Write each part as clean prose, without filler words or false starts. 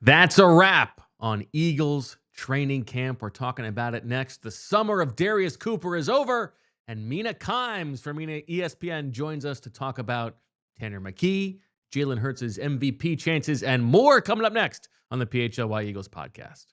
That's a wrap on Eagles training camp. We're talking about it next. The summer of Darius Cooper is over, and Mina Kimes from ESPN joins us to talk about Tanner McKee, Jalen Hurts' MVP chances, and more coming up next on the PHLY Eagles podcast.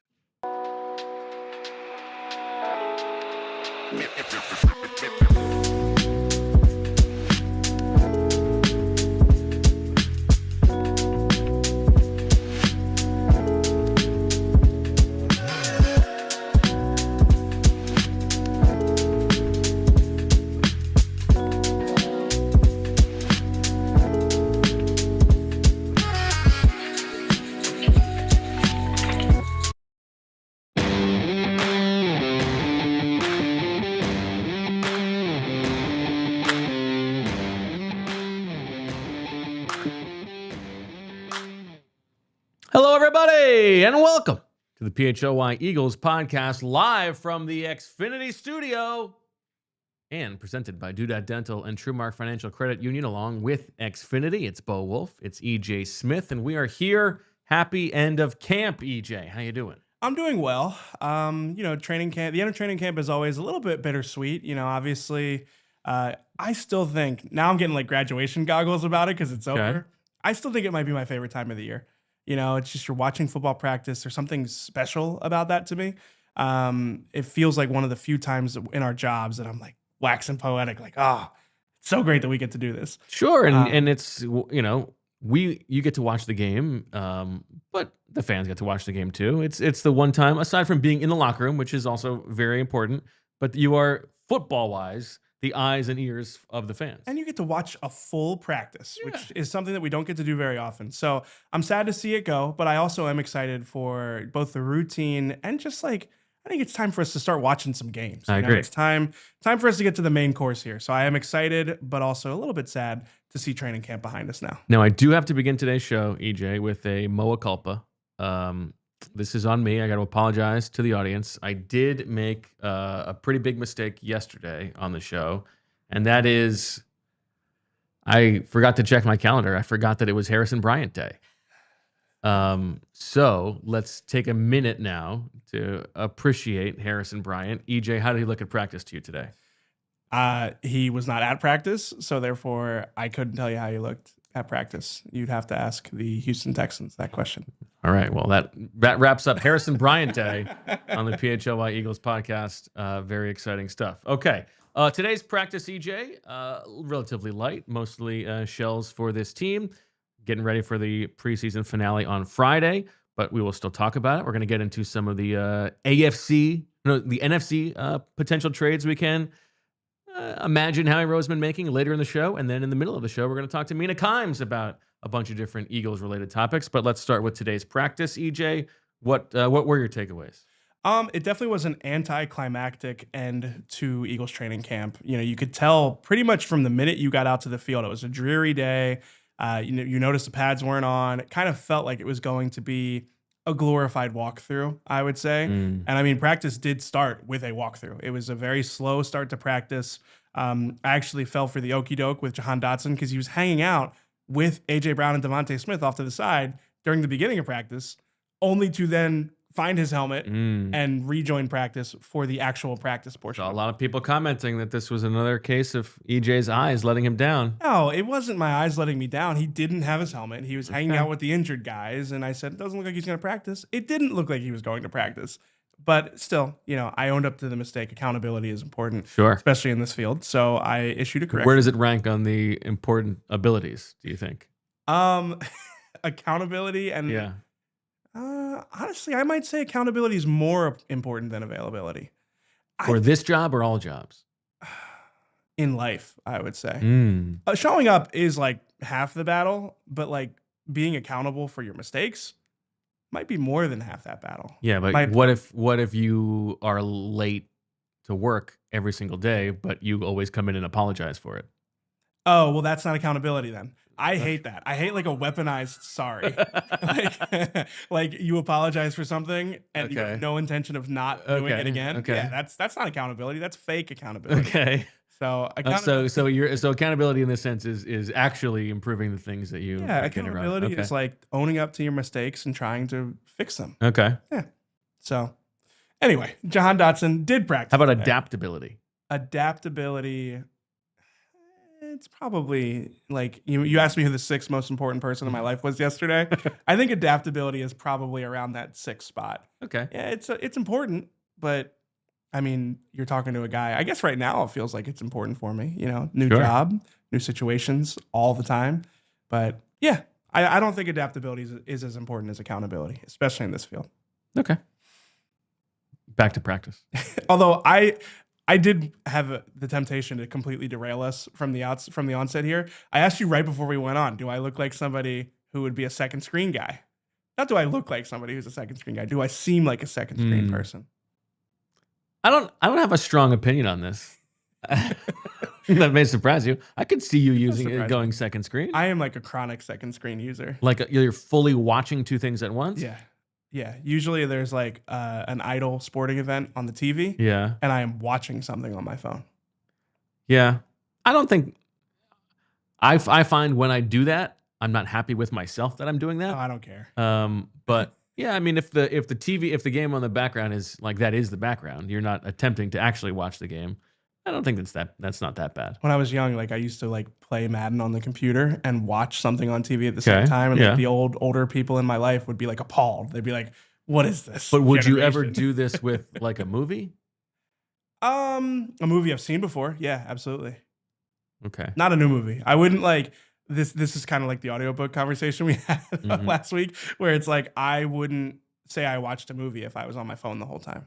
Hello, everybody, and welcome to the PHLY Eagles podcast, live from the Xfinity studio and presented by Doodad Dental and TrueMark Financial Credit Union, along with Xfinity. It's Bo Wulf, it's EJ Smith, and we are here. Happy end of camp, EJ. How you doing? I'm doing well. Training camp. The end of training camp is always a little bit bittersweet. Obviously, I still think now I'm getting like graduation goggles about it because it's over. I still think it might be my favorite time of the year. It's just you're watching football practice. There's something special about that to me. It feels like one of the few times in our jobs that I'm like waxing poetic, like, it's so great that we get to do this. Sure, and it's, you get to watch the game, but the fans get to watch the game too. It's the one time, aside from being in the locker room, which is also very important, but you are, football-wise, the eyes and ears of the fans. And you get to watch a full practice, which is something that we don't get to do very often. So I'm sad to see it go, but I also am excited for both the routine and just like, I think it's time for us to start watching some games. I agree. It's time for us to get to the main course here. So I am excited, but also a little bit sad to see training camp behind us now. Now, I do have to begin today's show, EJ, with a moa culpa. This is on me. I got to apologize to the audience. I did make a pretty big mistake yesterday on the show, and that is I forgot to check my calendar. I forgot that it was Harrison Bryant Day. So let's take a minute now to appreciate Harrison Bryant. EJ, how did he look at practice to you today? He was not at practice, so therefore I couldn't tell you how he looked at practice. You'd have to ask the Houston Texans that question. All right. Well, that wraps up Harrison Bryant Day on the PHLY Eagles podcast. Very exciting stuff. Okay. Today's practice, EJ, relatively light, mostly shells for this team. Getting ready for the preseason finale on Friday, but we will still talk about it. We're going to get into some of the the NFC potential trades we can imagine Howie Roseman making later in the show. And then in the middle of the show, we're going to talk to Mina Kimes about a bunch of different Eagles-related topics. But let's start with today's practice, EJ. What were your takeaways? It definitely was an anticlimactic end to Eagles training camp. You could tell pretty much from the minute you got out to the field. It was a dreary day. You noticed the pads weren't on. It kind of felt like it was going to be a glorified walkthrough, I would say. And I mean, practice did start with a walkthrough. It was a very slow start to practice. I actually fell for the okie doke with Jahan Dotson because he was hanging out with A.J. Brown and DeVonta Smith off to the side during the beginning of practice, only to then find his helmet and rejoin practice for the actual practice portion. So a lot of people commenting that this was another case of EJ's eyes letting him down. No, it wasn't my eyes letting me down. He didn't have his helmet. He was hanging out with the injured guys, and I said, it doesn't look like he's going to practice. It didn't look like he was going to practice. But still, I owned up to the mistake. Accountability is important, sure, especially in this field. So I issued a correction. Where does it rank on the important abilities, do you think? Accountability and honestly, I might say accountability is more important than availability. For this job or all jobs? In life, I would say. Showing up is like half the battle, but like being accountable for your mistakes might be more than half that battle. Yeah, but what if you are late to work every single day, but you always come in and apologize for it? Oh, well, that's not accountability then. I hate that. I hate like a weaponized sorry. like you apologize for something and you have no intention of not doing it again. Okay. Yeah, that's not accountability. That's fake accountability. Okay. So so accountability in this sense is actually improving the things that you yeah, are getting right. accountability Okay. is like owning up to your mistakes and trying to fix them. Okay. Yeah. So anyway, Jahan Dotson did practice. How about today. adaptability? Adaptability. It's probably like you asked me who the sixth most important person in my life was yesterday. I think adaptability is probably around that sixth spot. Okay. Yeah, it's important, but I mean, you're talking to a guy. I guess right now it feels like it's important for me. New Sure. job, new situations all the time. But yeah, I don't think adaptability is as important as accountability, especially in this field. Okay. Back to practice. Although I did have the temptation to completely derail us from the onset here. I asked you right before we went on, do I look like somebody who would be a second screen guy? Not do I look like somebody who's a second screen guy. Do I seem like a second screen person? I don't have a strong opinion on this. That may surprise you. I could see you using it going second screen. I am like a chronic second screen user. Like you're fully watching two things at once? Yeah. Yeah. Usually there's like an idol sporting event on the TV. Yeah. And I am watching something on my phone. Yeah. I don't think I find when I do that, I'm not happy with myself that I'm doing that. Oh, I don't care. But yeah, I mean, if the game on the background is like that is the background, you're not attempting to actually watch the game. I don't think that's not that bad. When I was young, like I used to like play Madden on the computer and watch something on TV at the same time, and like the older people in my life would be like appalled. They'd be like, "What is this?" But would you ever do this with like a movie? A movie I've seen before. Yeah, absolutely. Okay. Not a new movie. I wouldn't like this. This is kind of like the audiobook conversation we had last week, where it's like I wouldn't say I watched a movie if I was on my phone the whole time.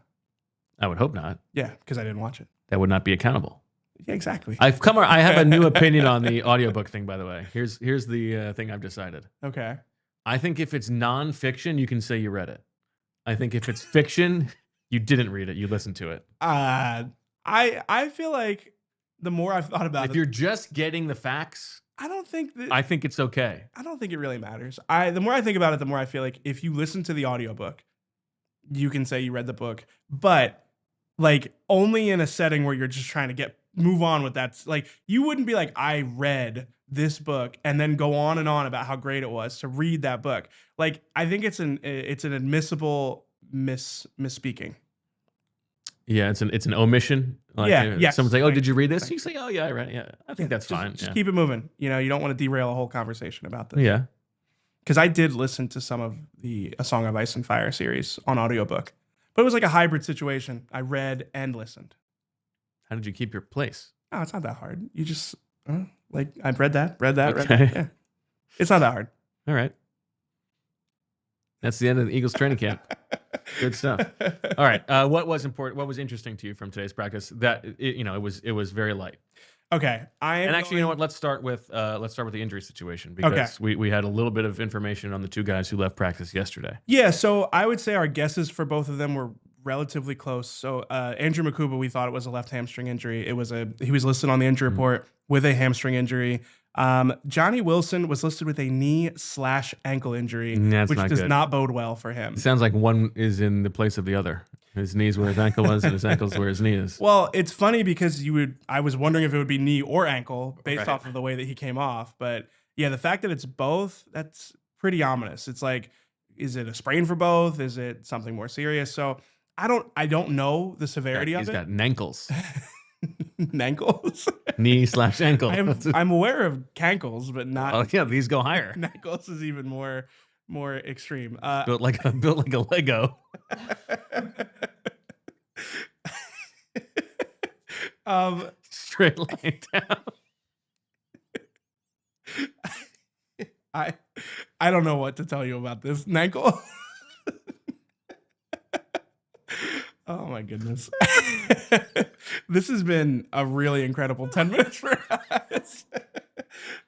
I would hope not. Yeah, because I didn't watch it. That would not be accountable. Yeah, exactly. I have a new opinion on the audiobook thing, by the way. Here's the thing I've decided. Okay. I think if it's nonfiction, you can say you read it. I think if it's fiction, you didn't read it. You listened to it. I feel like the more I've thought about it, if you're just getting the facts, I think it's okay. I don't think it really matters. The more I think about it, the more I feel like if you listen to the audiobook, you can say you read the book, but like only in a setting where you're just trying to move on with that. Like you wouldn't be like, I read this book and then go on and on about how great it was to read that book. Like I think it's an admissible misspeaking. Yeah, it's an omission. Like, yeah. Someone's like, "Oh, did you read this?" You say, "Oh, yeah, I read it." Yeah, I think that's fine. Just keep it moving. You don't want to derail a whole conversation about this. Yeah. Because I did listen to some of the A Song of Ice and Fire series on audiobook. But it was like a hybrid situation. I read and listened. How did you keep your place? Oh, it's not that hard. You just, I've read that. Okay. Yeah. It's not that hard. All right. That's the end of the Eagles training camp. Good stuff. All right. What was important? What was interesting to you from today's practice? That it was very light. Okay. You know what? Let's start with the injury situation because we had a little bit of information on the two guys who left practice yesterday. Yeah. So I would say our guesses for both of them were relatively close. So Andrew McCuba, we thought it was a left hamstring injury. He was listed on the injury report with a hamstring injury. Johnny Wilson was listed with a knee/ankle injury, which does not bode well for him. It sounds like one is in the place of the other. His knee's where his ankle was, and his ankle's where his knee is. Well, it's funny because I was wondering if it would be knee or ankle based off of the way that he came off. But yeah, the fact that it's both, that's pretty ominous. It's like, is it a sprain for both? Is it something more serious? So I don't know the severity of it. He's got nankles. Nankles? Knee/ankle. I'm aware of cankles, but not. Oh yeah, these go higher. Nankles is even more extreme. Built like a Lego. Straight line down. I don't know what to tell you about this nankle. Oh my goodness. This has been a really incredible 10 minutes for us.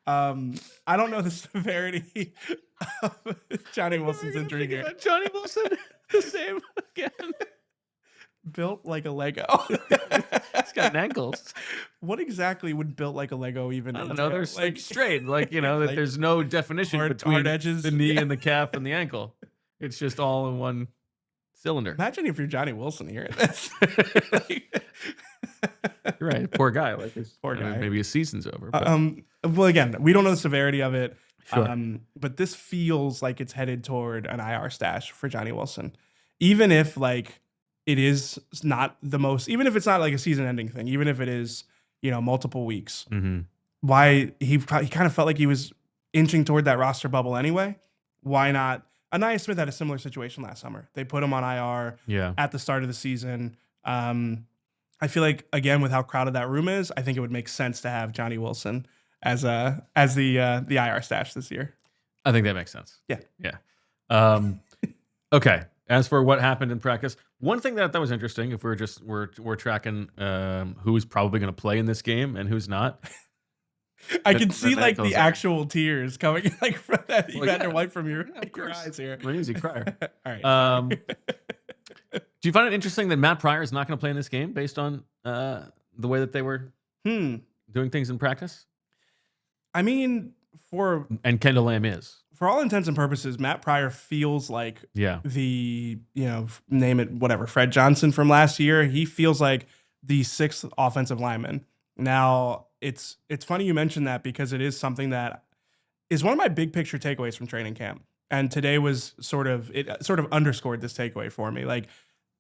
I don't know the severity of Johnny Wilson's injury here. Johnny Wilson, the same again. Built like a Lego. He's got ankles. What exactly would built like a Lego even? I don't know. They're like straight, like that. There's no definition between hard edges, the knee and the calf and the ankle. It's just all in one cylinder. Imagine if you're Johnny Wilson here. That's You're right. Poor guy. Like Poor guy. Maybe his season's over. But. Well, again, we don't know the severity of it. Sure. But this feels like it's headed toward an IR stash for Johnny Wilson. Even if like it is not the most, even if it's not like a season ending thing, even if it is, multiple weeks, why he kind of felt like he was inching toward that roster bubble anyway. Why not? Anaya Smith had a similar situation last summer. They put him on IR at the start of the season. I feel like, again, with how crowded that room is, I think it would make sense to have Johnny Wilson as the IR stash this year. I think that makes sense. Yeah. Okay. As for what happened in practice, one thing that was interesting, if we're tracking who's probably going to play in this game and who's not. I can see like the actual tears coming like from that. You had to wipe from your eyes here. I'm an easy crier. All right. Do you find it interesting that Matt Pryor is not going to play in this game based on the way that they were doing things in practice? I mean, and Kendall Lamb is. For all intents and purposes, Matt Pryor feels like the, name it, whatever, Fred Johnson from last year. He feels like the sixth offensive lineman. Now, it's funny you mentioned that because it is something that is one of my big picture takeaways from training camp. And today was sort of underscored this takeaway for me. Like,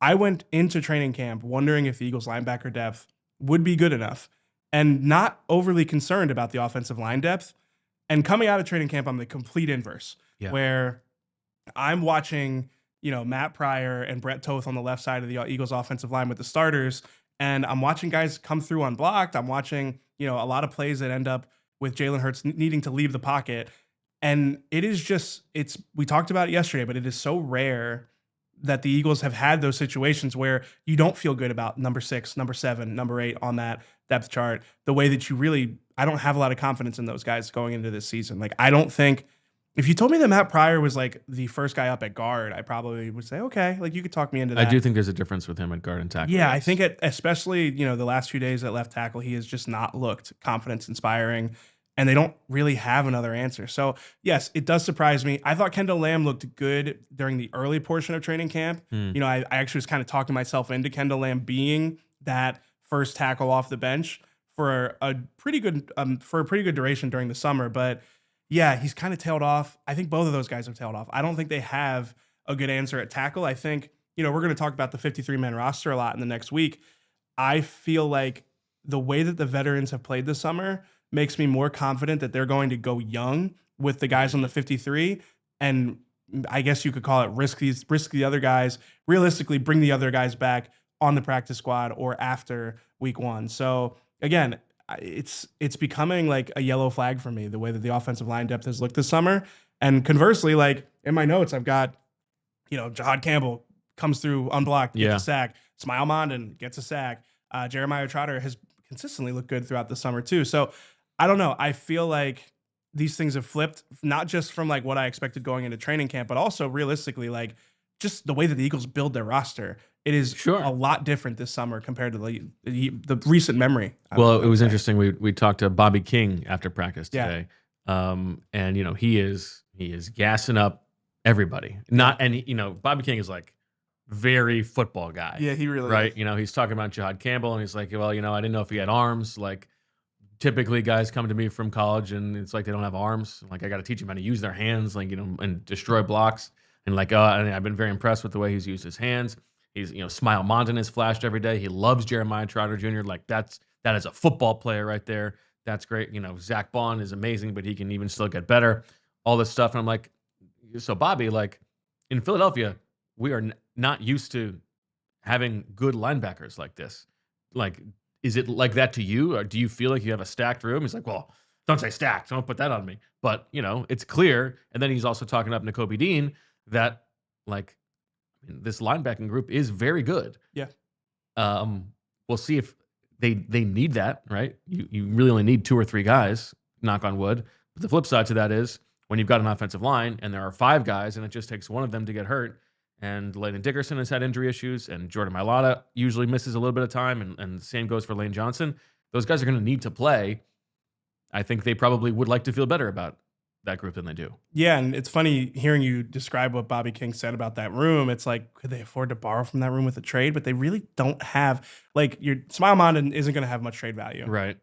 I went into training camp wondering if the Eagles linebacker depth would be good enough and not overly concerned about the offensive line depth. And coming out of training camp, I'm the complete inverse, where I'm watching, Matt Pryor and Brett Toth on the left side of the Eagles offensive line with the starters. And I'm watching guys come through unblocked. I'm watching, a lot of plays that end up with Jalen Hurts needing to leave the pocket. And it is just, we talked about it yesterday, but it is so rare that the Eagles have had those situations where you don't feel good about number 6, number 7, number 8 on that depth chart, the way that I don't have a lot of confidence in those guys going into this season. Like, I don't think, if you told me that Matt Pryor was like the first guy up at guard, I probably would say, okay, like you could talk me into that. I do think there's a difference with him at guard and tackle. Yeah, I think especially, the last few days at left tackle, he has just not looked confidence inspiring. And they don't really have another answer. So, yes, it does surprise me. I thought Kendall Lamb looked good during the early portion of training camp. I actually was kind of talking myself into Kendall Lamb being that first tackle off the bench for a pretty good duration during the summer. But, yeah, he's kind of tailed off. I think both of those guys have tailed off. I don't think they have a good answer at tackle. I think, we're going to talk about the 53-man roster a lot in the next week. I feel like the way that the veterans have played this summer makes me more confident that they're going to go young with the guys on the 53. And I guess you could call it risk the other guys, realistically bring the other guys back on the practice squad or after week 1. So again, it's becoming like a yellow flag for me, the way that the offensive line depth has looked this summer. And conversely, like in my notes, I've got, Jahad Campbell comes through unblocked, gets a sack. Smile Mondon gets a sack. Jeremiah Trotter has consistently looked good throughout the summer too. So I don't know. I feel like these things have flipped, not just from like what I expected going into training camp, but also realistically, like just the way that the Eagles build their roster. It is a lot different this summer compared to the recent memory. Well, it was interesting. We talked to Bobby King after practice today, and he is gassing up everybody. Bobby King is like very football guy. Yeah, he really right. is. He's talking about Jahad Campbell, and he's like, well, I didn't know if he had arms. Like, typically guys come to me from college, and it's like they don't have arms. Like, I got to teach them how to use their hands, like and destroy blocks. And like, and I've been very impressed with the way he's used his hands. He's, Smile Mondon is flashed every day. He loves Jeremiah Trotter Jr. Like, that is a football player right there. That's great. Zach Bond is amazing, but he can even still get better. All this stuff. And I'm like, so Bobby, like in Philadelphia, we are not used to having good linebackers like this. Like, is it like that to you? Or do you feel like you have a stacked room? He's like, well, don't say stacked. Don't put that on me. But, it's clear. And then he's also talking up Nakobe Dean that, like, this linebacking group is very good. Yeah. We'll see if they need that, right? You really only need 2 or 3 guys, knock on wood. But the flip side to that is when you've got an offensive line and there are 5 guys and it just takes one of them to get hurt, and Landon Dickerson has had injury issues, and Jordan Mailata usually misses a little bit of time, and the same goes for Lane Johnson. Those guys are going to need to play. I think they probably would like to feel better about that group than they do. Yeah, and it's funny hearing you describe what Bobby King said about that room. It's like, could they afford to borrow from that room with a trade? But they really don't have, like, your Smile Mountain isn't going to have much trade value. Right.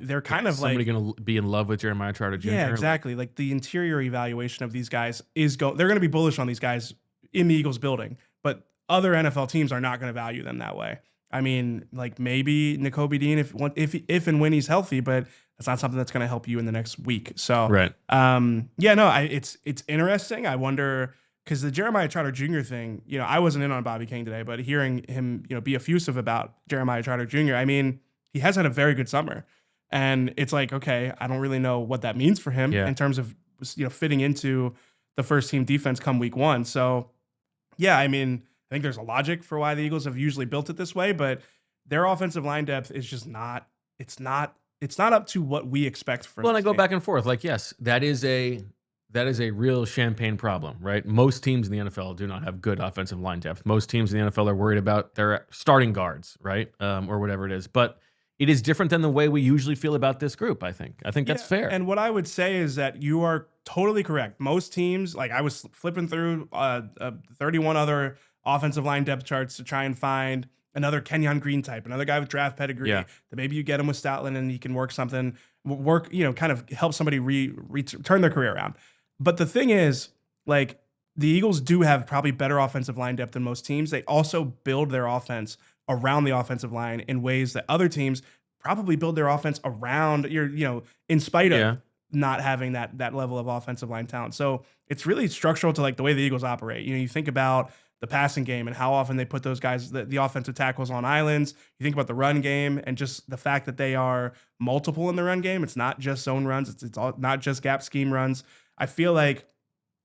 They're kind of somebody like, going to be in love with Jeremiah Trotter Jr. yeah, exactly. Like the interior evaluation of these guys they're going to be bullish on these guys in the Eagles building, but other NFL teams are not going to value them that way. I mean, like maybe Nakobe Dean if and when he's healthy, but that's not something that's going to help you in the next week. So, right. Yeah, no, it's interesting. I wonder because the Jeremiah Trotter Jr. thing, I wasn't in on Bobby King today, but hearing him, be effusive about Jeremiah Trotter Jr. I mean, he has had a very good summer, and it's like, okay, I don't really know what that means for him in terms of fitting into the first team defense come week 1. So, yeah, I mean, I think there's a logic for why the Eagles have usually built it this way, but their offensive line depth is just not. It's not up to what we expect from. Well, and I go back and forth. Like, yes, that is a real champagne problem, right? Most teams in the NFL do not have good offensive line depth. Most teams in the NFL are worried about their starting guards, right, or whatever it is. But it is different than the way we usually feel about this group. I think that's fair. And what I would say is that you are totally correct. Most teams, like I was flipping through 31 other offensive line depth charts to try and find another Kenyon Green type, another guy with draft pedigree that maybe you get him with Stoutland and he can work, kind of help somebody turn their career around. But the thing is, like, the Eagles do have probably better offensive line depth than most teams. They also build their offense around the offensive line in ways that other teams probably build their offense around in spite of not having that level of offensive line talent. So it's really structural to like the way the Eagles operate. You think about the passing game and how often they put those guys, the offensive tackles on islands. You think about the run game and just the fact that they are multiple in the run game. It's not just zone runs. It's not just gap scheme runs. I feel like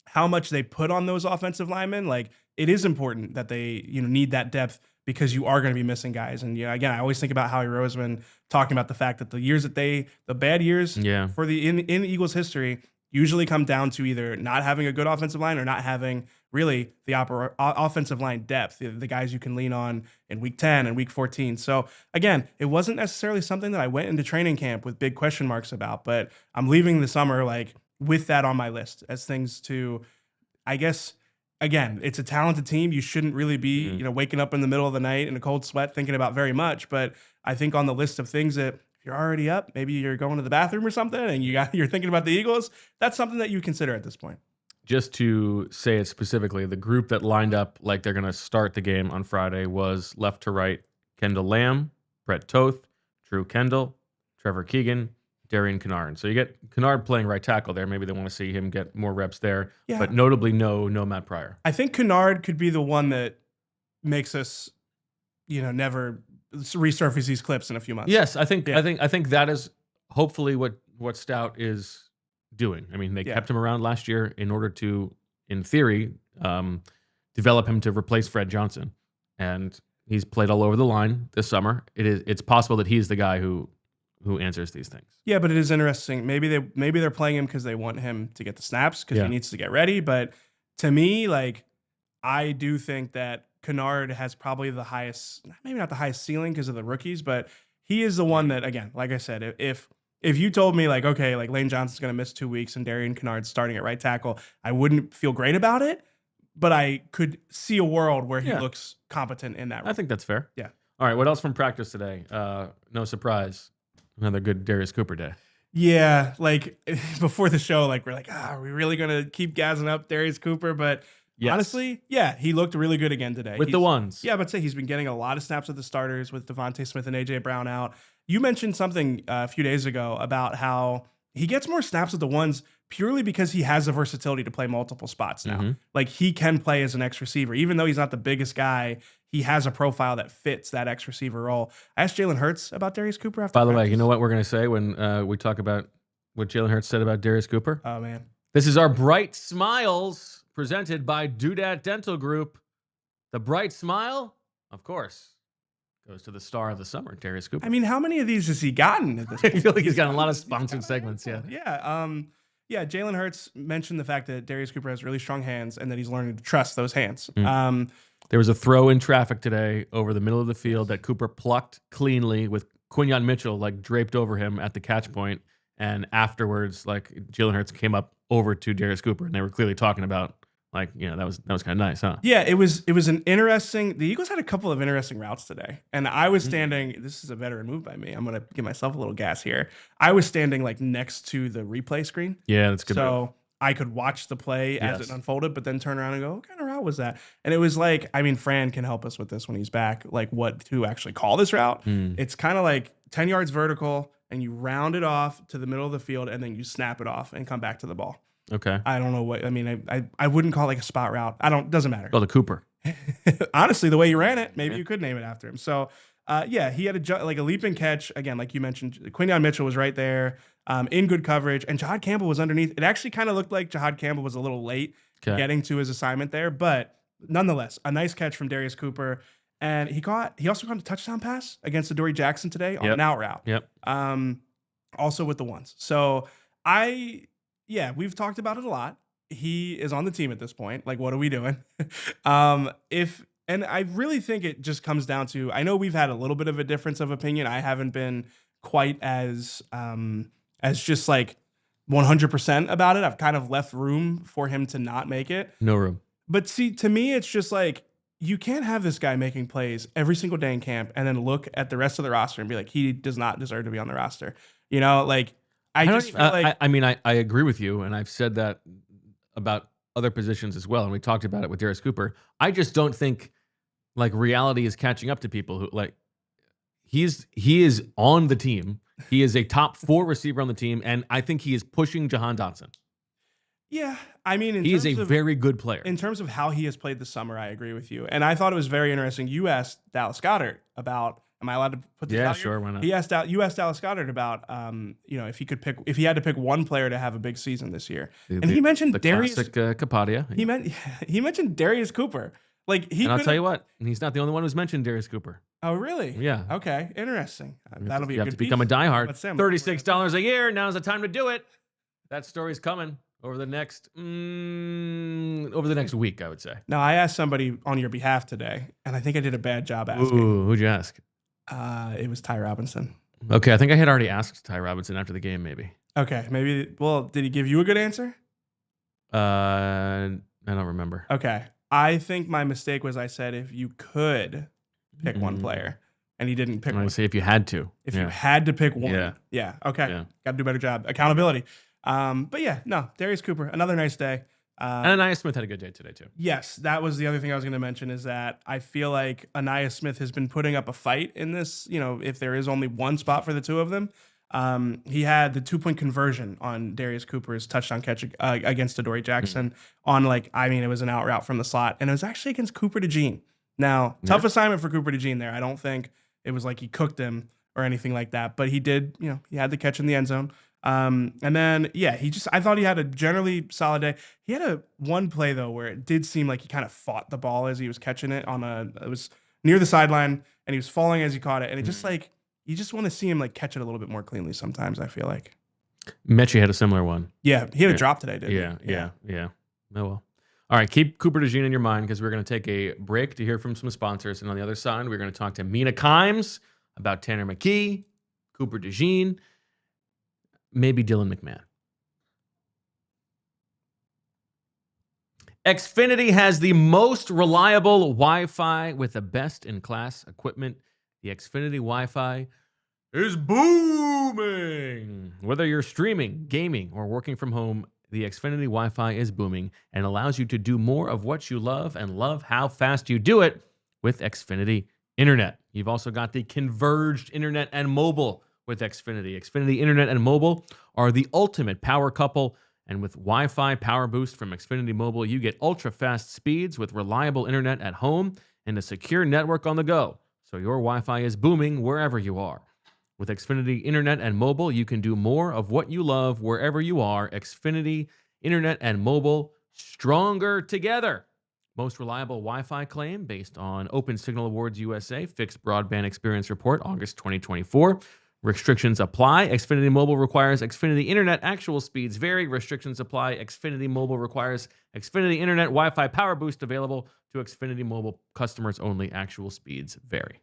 how much they put on those offensive linemen, like it is important that they, need that depth because you are going to be missing guys. And again, I always think about Howie Roseman talking about the fact that the bad years for in Eagles history usually come down to either not having a good offensive line or not having really the offensive line depth, the guys you can lean on in week 10 and week 14. So again, it wasn't necessarily something that I went into training camp with big question marks about, but I'm leaving the summer like with that on my list as things to, I guess, again, it's a talented team. You shouldn't really be, waking up in the middle of the night in a cold sweat thinking about very much. But I think on the list of things that if you're already up, maybe you're going to the bathroom or something and you're thinking about the Eagles, that's something that you consider at this point. Just to say it specifically, the group that lined up like they're going to start the game on Friday was left to right, Kendall Lamb, Brett Toth, Drew Kendall, Trevor Keegan, Darian Kennard. So you get Kennard playing right tackle there. Maybe they want to see him get more reps there. Yeah. But notably, no Matt Pryor. I think Kennard could be the one that makes us, never resurface these clips in a few months. Yes, I think that is hopefully what Stout is doing. I mean, they kept him around last year in order to, in theory, develop him to replace Fred Johnson, and he's played all over the line this summer. It's possible that he's the guy who answers these things. Yeah, but it is interesting. Maybe they're playing him because they want him to get the snaps because he needs to get ready. But to me, like, I do think that Kennard has probably the highest, maybe not the highest ceiling because of the rookies, but he is the one that, again, like I said, if you told me like, okay, like Lane Johnson's going to miss 2 weeks and Darian Kennard's starting at right tackle, I wouldn't feel great about it, but I could see a world where he looks competent in that role. I think that's fair. Yeah. All right. What else from practice today? No surprise. Another good Darius Cooper day. Yeah. Like before the show, like we're like, are we really going to keep gassing up Darius Cooper? But honestly, he looked really good again today. With the ones. Yeah, but say he's been getting a lot of snaps with the starters with DeVonta Smith and A.J. Brown out. You mentioned something a few days ago about how he gets more snaps with the ones purely because he has the versatility to play multiple spots now. Mm-hmm. Like he can play as an X receiver. Even though he's not the biggest guy, he has a profile that fits that X receiver role. I asked Jalen Hurts about Darius Cooper after By the way, you know what we're going to say when we talk about what Jalen Hurts said about Darius Cooper? Oh, man. This is our Bright Smiles presented by Doodad Dental Group. The Bright Smile, of course, goes to the star of the summer, Darius Cooper. I mean, how many of these has he gotten at this point? I feel like he's gotten a lot of sponsored segments, yeah. Yeah, Jalen Hurts mentioned the fact that Darius Cooper has really strong hands and that he's learning to trust those hands. There was a throw in traffic today over the middle of the field that Cooper plucked cleanly with Quinyon Mitchell like draped over him at the catch point. And afterwards, like Jalen Hurts came up over to Darius Cooper, and they were clearly talking about like, that was kind of nice, huh? Yeah, it was an interesting. The Eagles had a couple of interesting routes today, and I was standing. This is a veteran move by me. I'm gonna give myself a little gas here. I was standing like next to the replay screen. Yeah, that's good. So I could watch the play as it unfolded, but then turn around and go, what kind of route was that? And it was like, I mean, Fran can help us with this when he's back, like what to actually call this route. It's kind of like 10 yards vertical, and you round it off to the middle of the field, and then you snap it off and come back to the ball. Okay. I don't know what, I mean, I wouldn't call it like a spot route. Doesn't matter. Called a Cooper. Honestly, the way you ran it, maybe you could name it after him. So, yeah, he had a leap and catch. Again, like you mentioned, Quinyon Mitchell was right there in good coverage, and Jahad Campbell was underneath. It actually kind of looked like Jahad Campbell was a little late getting to his assignment there, but nonetheless, a nice catch from Darius Cooper. And he also caught a touchdown pass against Adoree Jackson today on an out route. Yep. Also with the ones. So we've talked about it a lot. He is on the team at this point. Like, what are we doing? And I really think it just comes down to, I know we've had a little bit of a difference of opinion. I haven't been quite as just like 100% about it. I've kind of left room for him to not make it. No room. But see, to me, it's just like, you can't have this guy making plays every single day in camp and then look at the rest of the roster and be like, he does not deserve to be on the roster. Like, I just feel like, I mean, I agree with you, and I've said that about other positions as well, and we talked about it with Darius Cooper. I just don't think like reality is catching up to people who like he is on the team. He is a top 4 receiver on the team, and I think he is pushing Jahan Dotson. Yeah, I mean, he is a very good player. In terms of how he has played this summer, I agree with you. And I thought it was very interesting. You asked Dallas Goedert about, am I allowed to put this out here? Sure, why not? You asked Dallas Goedert about, if he had to pick one player to have a big season this year. And he mentioned Darius Kapadia. He mentioned Darius Cooper. Like and I'll tell you what, he's not the only one who's mentioned Darius Cooper. Oh, really? Yeah. Okay, interesting. That'll be a good piece. You have to become a diehard. $36 a year. Now's the time to do it. That story's coming over the next week, I would say. No, I asked somebody on your behalf today, and I think I did a bad job asking. Ooh, who'd you ask? It was Ty Robinson. Okay, I think I had already asked Ty Robinson after the game, maybe. Okay, maybe. Well, did he give you a good answer? I don't remember. Okay. I think my mistake was I said if you could pick one player, and he didn't pick one. I say if you had to. If you had to pick one. Yeah. Okay. Yeah. Got to do a better job. Accountability. But yeah, no, Darius Cooper, another nice day. And Anaya Smith had a good day today, too. Yes, that was the other thing I was going to mention is that I feel like Anaya Smith has been putting up a fight in this, if there is only one spot for the two of them. He had the 2-point conversion on Darius Cooper's touchdown catch against Adoree Jackson on it was an out route from the slot, and it was actually against Cooper DeJean. Now, tough assignment for Cooper DeJean there. I don't think it was like he cooked him or anything like that, but he did, he had the catch in the end zone. And then, I thought he had a generally solid day. He had one play though, where it did seem like he kind of fought the ball as he was catching it it was near the sideline and he was falling as he caught it. And it just like, you just want to see him like catch it a little bit more cleanly sometimes, I feel like. Mechie had a similar one. Yeah. He had a drop today, didn't he? Yeah. Oh, well. All right. Keep Cooper DeJean in your mind because we're going to take a break to hear from some sponsors. And on the other side, we're going to talk to Mina Kimes about Tanner McKee, Cooper DeJean, maybe Dylan McMahon. Xfinity has the most reliable Wi-Fi with the best-in-class equipment. The Xfinity Wi-Fi is booming. Whether you're streaming, gaming, or working from home, the Xfinity Wi-Fi is booming and allows you to do more of what you love and love how fast you do it with Xfinity Internet. You've also got the converged internet and mobile with Xfinity. Xfinity Internet and mobile are the ultimate power couple, and with Wi-Fi Power Boost from Xfinity Mobile, you get ultra-fast speeds with reliable internet at home and a secure network on the go, so your Wi-Fi is booming wherever you are. With Xfinity Internet and mobile, you can do more of what you love wherever you are. Xfinity Internet and mobile, stronger together. Most reliable Wi-Fi claim based on Open Signal Awards USA Fixed Broadband Experience Report, August 2024. Restrictions apply. Xfinity Mobile requires Xfinity Internet. Actual speeds vary. Restrictions apply. Xfinity Mobile requires Xfinity Internet. Wi-Fi Power Boost available to Xfinity Mobile customers only. Actual speeds vary.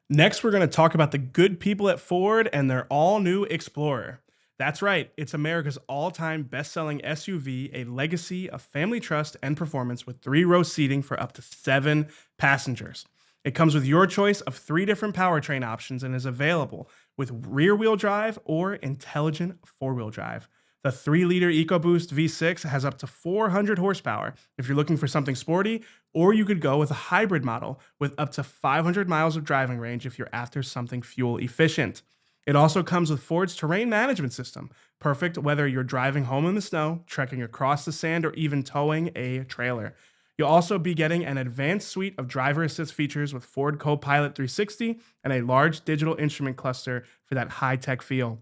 Next, we're going to talk about the good people at Ford and their all-new Explorer. That's right. It's America's all-time best-selling SUV, a legacy of family trust and performance with 3-row seating for up to 7 passengers. It comes with your choice of 3 different powertrain options and is available with rear-wheel drive or intelligent 4-wheel drive. The 3-liter EcoBoost V6 has up to 400 horsepower if you're looking for something sporty, or you could go with a hybrid model with up to 500 miles of driving range if you're after something fuel efficient. It also comes with Ford's terrain management system, perfect whether you're driving home in the snow, trekking across the sand, or even towing a trailer. You'll also be getting an advanced suite of driver assist features with Ford Copilot 360 and a large digital instrument cluster for that high-tech feel.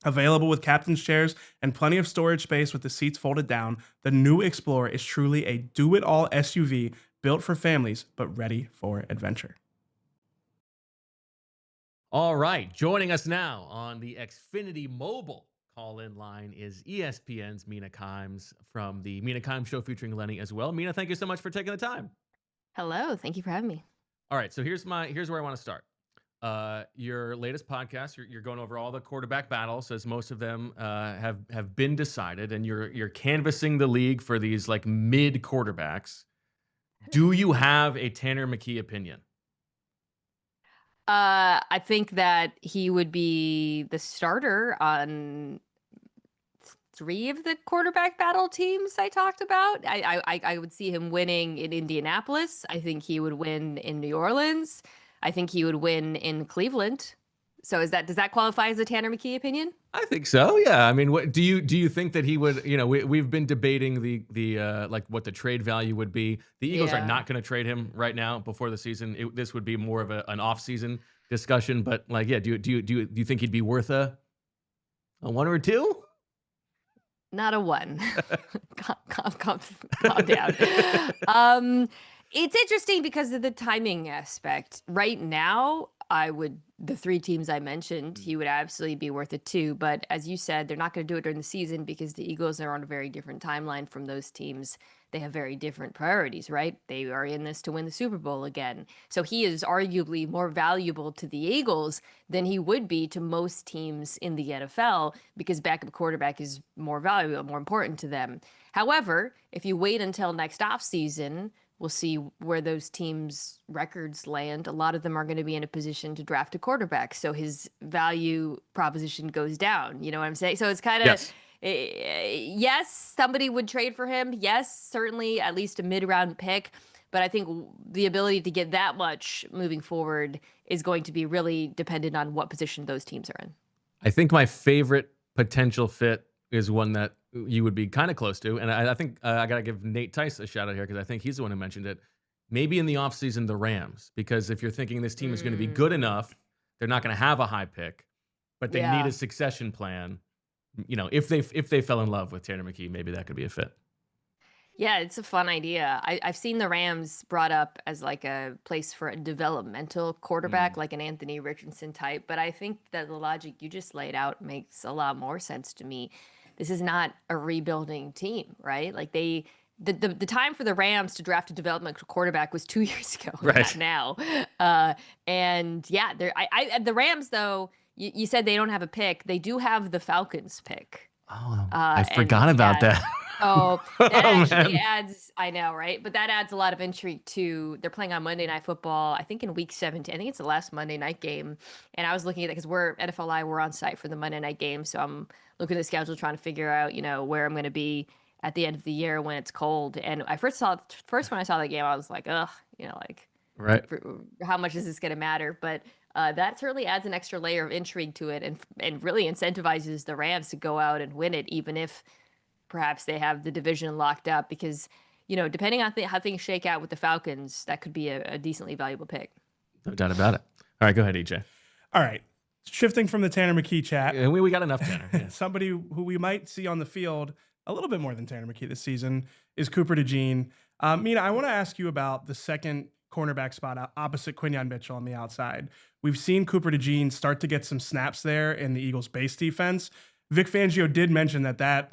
Available with captain's chairs and plenty of storage space with the seats folded down, the new Explorer is truly a do-it-all SUV built for families but ready for adventure. All right, joining us now on the Xfinity mobile call-in line is ESPN's Mina Kimes from the Mina Kimes Show featuring Lenny as well. Mina, thank you so much for taking the time. Hello, thank you for having me. All right, so here's where I want to start. Your latest podcast, you're going over all the quarterback battles, as most of them have been decided, and you're canvassing the league for these like mid quarterbacks. Do you have a Tanner McKee opinion? I think that he would be the starter on 3 of the quarterback battle teams I talked about. I would see him winning in Indianapolis. I think he would win in New Orleans. I think he would win in Cleveland. So does that qualify as a Tanner McKee opinion? I think so. Yeah. I mean, what do you think that he would? You know, we've been debating the like what the trade value would be. The Eagles are not going to trade him right now before the season. This would be more of an off-season discussion. But like, yeah, do you think he'd be worth a 1 or a 2? Not a 1. calm down. It's interesting because of the timing aspect. Right now, the 3 teams I mentioned, he would absolutely be worth a 2. But as you said, they're not going to do it during the season because the Eagles are on a very different timeline from those teams. They have very different priorities, right? They are in this to win the Super Bowl again. So he is arguably more valuable to the Eagles than he would be to most teams in the NFL because backup quarterback is more valuable, more important to them. However, if you wait until next offseason, we'll see where those teams' records land. A lot of them are going to be in a position to draft a quarterback. So his value proposition goes down. You know what I'm saying? So it's kind of, yes, somebody would trade for him. Yes, certainly at least a mid-round pick. But I think the ability to get that much moving forward is going to be really dependent on what position those teams are in. I think my favorite potential fit is one that you would be kind of close to. And I think I got to give Nate Tice a shout out here because I think he's the one who mentioned it. Maybe in the offseason, the Rams, because if you're thinking this team is going to be good enough, they're not going to have a high pick, but they need a succession plan. You know, if they fell in love with Tanner McKee, maybe that could be a fit. Yeah, it's a fun idea. I've seen the Rams brought up as like a place for a developmental quarterback, like an Anthony Richardson type. But I think that the logic you just laid out makes a lot more sense to me. This is not a rebuilding team, right? Like the time for the Rams to draft a developmental quarterback was 2 years ago, not now. And yeah, the Rams though, you said they don't have a pick. They do have the Falcons pick. Oh, I forgot about that. Oh, that actually adds, I know, right? But that adds a lot of intrigue too. They're playing on Monday Night Football, I think in week 17. I think it's the last Monday night game. And I was looking at it because we're PHLY, we're on site for the Monday night game. So I'm looking at the schedule, trying to figure out, you know, where I'm going to be at the end of the year when it's cold. And I first when I saw the game, I was like, ugh, you know, like, how much is this going to matter? But that certainly adds an extra layer of intrigue to it and really incentivizes the Rams to go out and win it, even if perhaps they have the division locked up because, you know, depending on how things shake out with the Falcons, that could be a decently valuable pick. No doubt about it. All right, go ahead, EJ. All right. Shifting from the Tanner McKee chat. We got enough Tanner. Yeah. Somebody who we might see on the field a little bit more than Tanner McKee this season is Cooper DeJean. Mina, I want to ask you about the second cornerback spot opposite Quinyon Mitchell on the outside. We've seen Cooper DeJean start to get some snaps there in the Eagles' base defense. Vic Fangio did mention that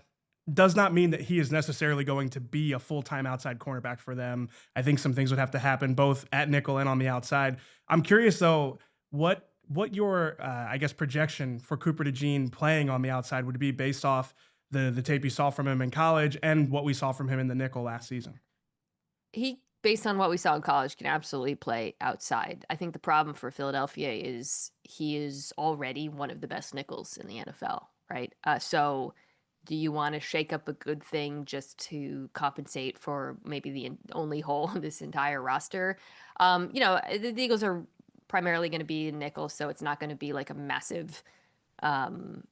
does not mean that he is necessarily going to be a full-time outside cornerback for them. I think some things would have to happen both at nickel and on the outside. I'm curious, though, what what your I guess projection for Cooper DeJean playing on the outside would be based off the tape you saw from him in college and what we saw from him in the nickel last season. He, based on what we saw in college, can absolutely play outside. I think the problem for Philadelphia is he is already one of the best nickels in the NFL, right? So do you want to shake up a good thing just to compensate for maybe the only hole in this entire roster? The Eagles are primarily going to be nickel, so it's not going to be like a massive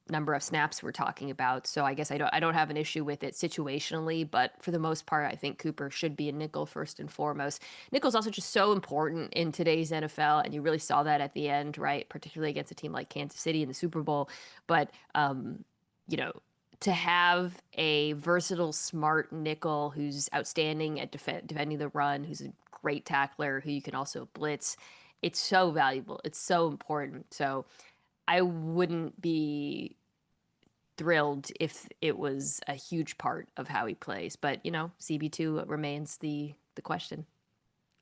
number of snaps we're talking about. So I guess I don't have an issue with it situationally, but for the most part, I think Cooper should be a nickel first and foremost. Nickel's also just so important in today's NFL, and you really saw that at the end, right? Particularly against a team like Kansas City in the Super Bowl. But to have a versatile, smart nickel who's outstanding at defending the run, who's a great tackler, who you can also blitz, it's so valuable. It's so important. So I wouldn't be thrilled if it was a huge part of how he plays. But, CB2 remains the question.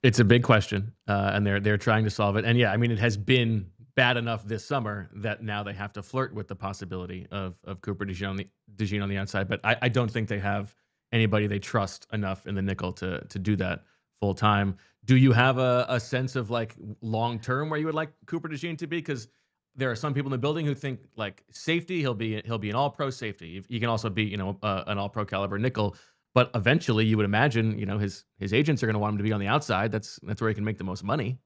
It's a big question, and they're trying to solve it. And yeah, I mean, it has been bad enough this summer that now they have to flirt with the possibility of Cooper DeJean on the outside. But I don't think they have anybody they trust enough in the nickel to do that full time. Do you have a sense of like long term where you would like Cooper DeJean to be? Because there are some people in the building who think like safety, he'll be an all-pro safety. He can also be, an all-pro caliber nickel. But eventually, you would imagine, his agents are going to want him to be on the outside. That's where he can make the most money.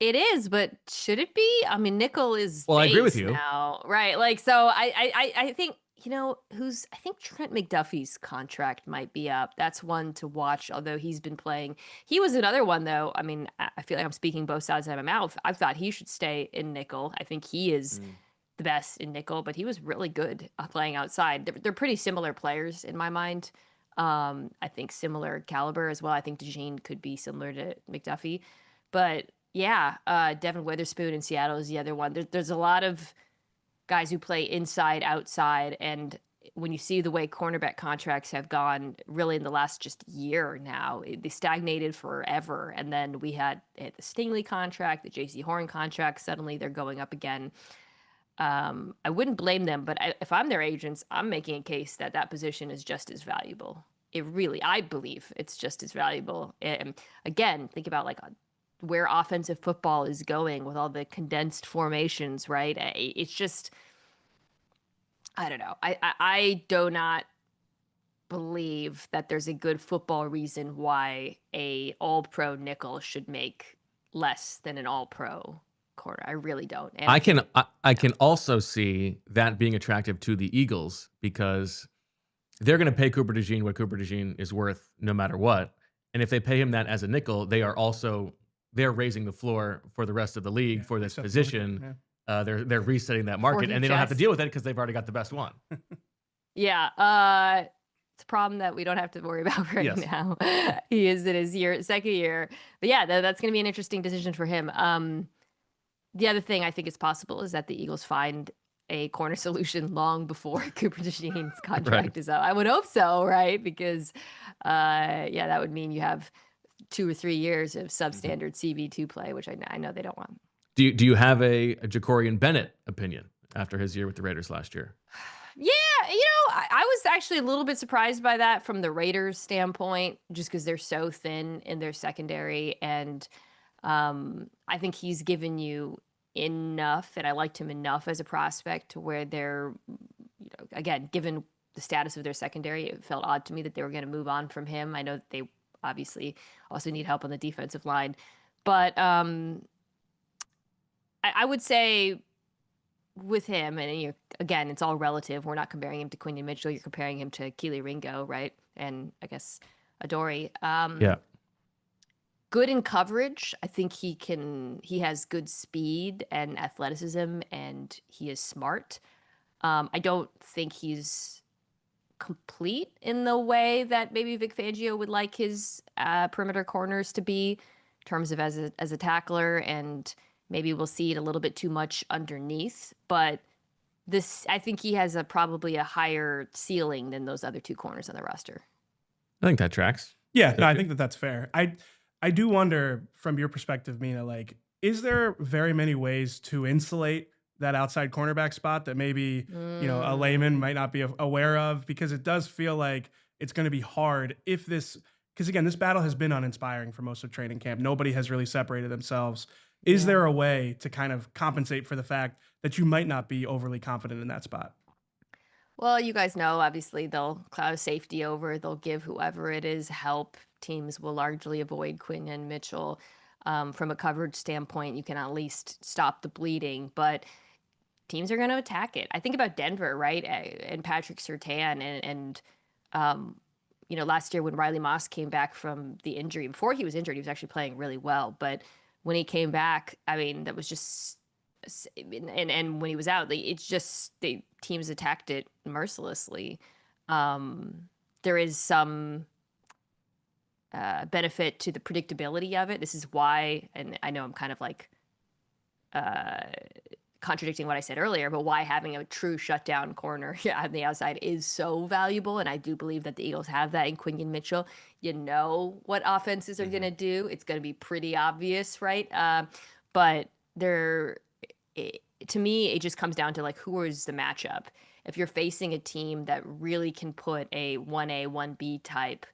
It is, but should it be? I mean, nickel is well. I agree with you now, right? Like, so I think I think Trent McDuffie's contract might be up. That's one to watch. Although he's been playing, he was another one though. I mean, I feel like I'm speaking both sides of my mouth. I thought he should stay in nickel. I think he is the best in nickel, but he was really good playing outside. They're pretty similar players in my mind. I think similar caliber as well. I think DeJean could be similar to McDuffie, but yeah, Devin Witherspoon in Seattle is the other one. There's a lot of guys who play inside, outside, and when you see the way cornerback contracts have gone really in the last just year now, they stagnated forever. And then we had the Stingley contract, the JC Horn contract, suddenly they're going up again. I wouldn't blame them, but if I'm their agents, I'm making a case that position is just as valuable. I believe it's just as valuable. And again, think about like where offensive football is going with all the condensed formations, right? It's just, I don't know. I do not believe that there's a good football reason why a all-pro nickel should make less than an all-pro corner. I really don't. And I can also see that being attractive to the Eagles because they're going to pay Cooper DeJean what Cooper DeJean is worth no matter what. And if they pay him that as a nickel, they're raising the floor for the rest of the league for this position. Yeah. They're resetting that market, and they don't have to deal with it because they've already got the best one. Yeah, it's a problem that we don't have to worry about right now. He is in his second year, but yeah, that's going to be an interesting decision for him. The other thing I think is possible is that the Eagles find a corner solution long before Cooper DeJean's contract is up. I would hope so, right? Because that would mean you have 2 or 3 years of substandard CB2 play, which I know they don't want. Do you have a Jakorian Bennett opinion after his year with the Raiders last year? Yeah, I was actually a little bit surprised by that from the Raiders standpoint, just because they're so thin in their secondary. And I think he's given you enough, and I liked him enough as a prospect to where they're, again, given the status of their secondary, it felt odd to me that they were going to move on from him. I know that they obviously also need help on the defensive line. But I would say with him, and again, it's all relative. We're not comparing him to Quinton Mitchell. You're comparing him to Keely Ringo, right? And I guess Adoree. Yeah. Good in coverage. I think he has good speed and athleticism, and he is smart. I don't think he's complete in the way that maybe Vic Fangio would like his perimeter corners to be in terms of as a tackler, and maybe we'll see it a little bit too much underneath, but I think he has probably a higher ceiling than those other two corners on the roster. I think that tracks. Yeah, no, I think that's fair. I do wonder from your perspective, Mina, like is there very many ways to insulate that outside cornerback spot that maybe, a layman might not be aware of? Because it does feel like it's going to be hard because again, this battle has been uninspiring for most of training camp. Nobody has really separated themselves. Is there a way to kind of compensate for the fact that you might not be overly confident in that spot? Well, you guys know, obviously, they'll cloud safety over. They'll give whoever it is help. Teams will largely avoid Quinion Mitchell. From a coverage standpoint, you can at least stop the bleeding, but teams are going to attack it. I think about Denver, right? And Patrick Surtain and last year when Riley Moss came back from the injury, before he was injured, he was actually playing really well. But when he came back, I mean, that was just, and when he was out, it's just the teams attacked it mercilessly. There is some benefit to the predictability of it. This is why, and I know I'm kind of like contradicting what I said earlier, but why having a true shutdown corner on the outside is so valuable. And I do believe that the Eagles have that in Quinion Mitchell. You know what offenses are going to do. It's going to be pretty obvious, right? But to me, it just comes down to like, who is the matchup? If you're facing a team that really can put a 1A, 1B type,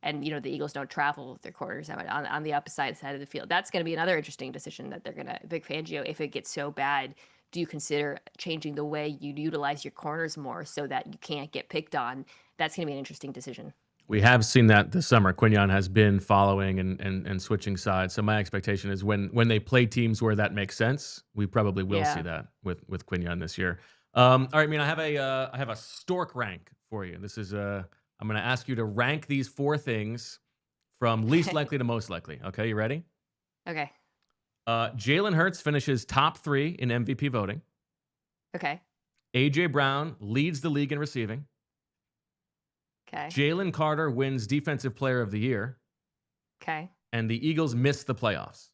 and the Eagles don't travel their corners on the opposite side of the field, that's going to be another interesting decision that they're going to, Vic Fangio, if it gets so bad, do you consider changing the way you utilize your corners more so that you can't get picked on? That's going to be an interesting decision. We have seen that this summer. Quinion has been following and switching sides. So my expectation is when they play teams where that makes sense, we probably will see that with Quinion this year. All right, Mina, I have a Stork rank for you. This is I'm going to ask you to rank these 4 things from least likely to most likely. Okay, you ready? Okay. Jalen Hurts finishes top 3 in MVP voting. Okay. A.J. Brown leads the league in receiving. Okay. Jalen Carter wins Defensive Player of the Year. Okay. And the Eagles miss the playoffs.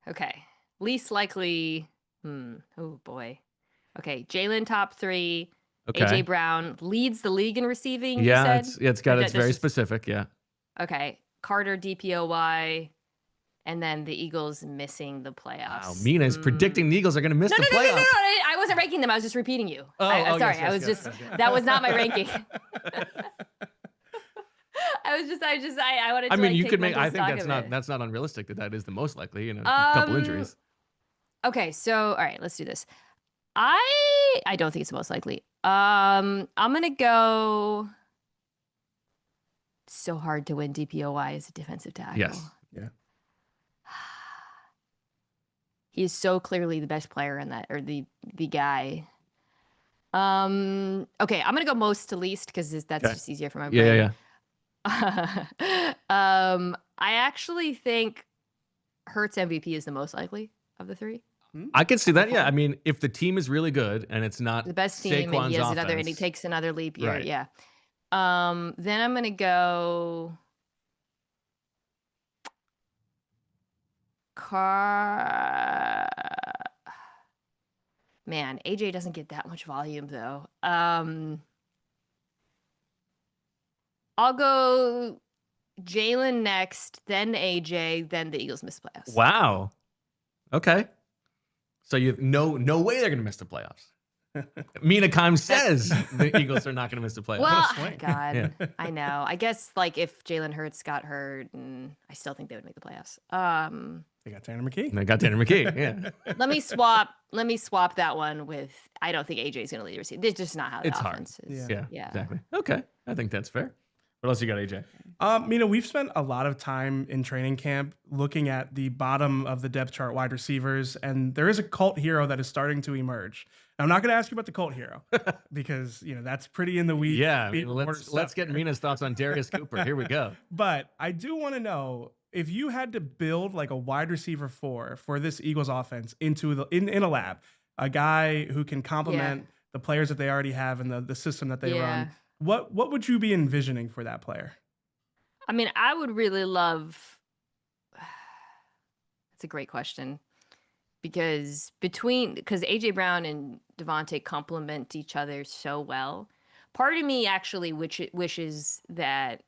Okay. Least likely. Oh, boy. Okay. Jalen top 3. Okay. A.J. Brown leads the league in receiving, Yeah, you said? it's very specific, yeah. Okay. Carter DPOY. And then the Eagles missing the playoffs. Wow, Mina is predicting the Eagles are going to miss the playoffs. No. I wasn't ranking them. I was just repeating you. I'm sorry. Yes. That was not my ranking. I wanted to. I mean, you take could make. I mental think stock of that's not unrealistic. That is the most likely. A couple injuries. Okay, so all right, let's do this. I don't think it's the most likely. I'm gonna go. It's so hard to win DPOY as a defensive tackle. Yes. Yeah. He is so clearly the best player in that, or the guy. Okay, I'm gonna go most to least because that's just easier for my brain. Yeah. I actually think Hurts MVP is the most likely of the 3. I can see that. Yeah, I mean, if the team is really good and it's not the best team, Saquon's and he has offense, and he takes another leap year, right. Yeah. Then I'm gonna go. Man, AJ doesn't get that much volume though. I'll go Jalen next, then AJ, then the Eagles miss playoffs. Wow. Okay. So you have no way they're going to miss the playoffs. Mina Kimes says the Eagles are not going to miss the playoffs. Well, God, yeah. I know. I guess like if Jalen Hurts got hurt, and I still think they would make the playoffs. They got Tanner McKee. Yeah. Let me swap that one with. I don't think AJ is going to lead receiver. It's just not how the offense is. Yeah, exactly. Okay, I think that's fair. What else you got, AJ? Mina, we've spent a lot of time in training camp looking at the bottom of the depth chart wide receivers, and there is a cult hero that is starting to emerge. Now, I'm not going to ask you about the cult hero because that's pretty in the weeds. Yeah, let's get Mina's thoughts on Darius Cooper. Here we go. But I do want to know if you had to build like a wide receiver for this Eagles offense in a lab, a guy who can complement the players that they already have and the system that they run. What would you be envisioning for that player? I mean, I would really love. That's a great question because AJ Brown and DeVonta complement each other so well. Part of me actually wishes that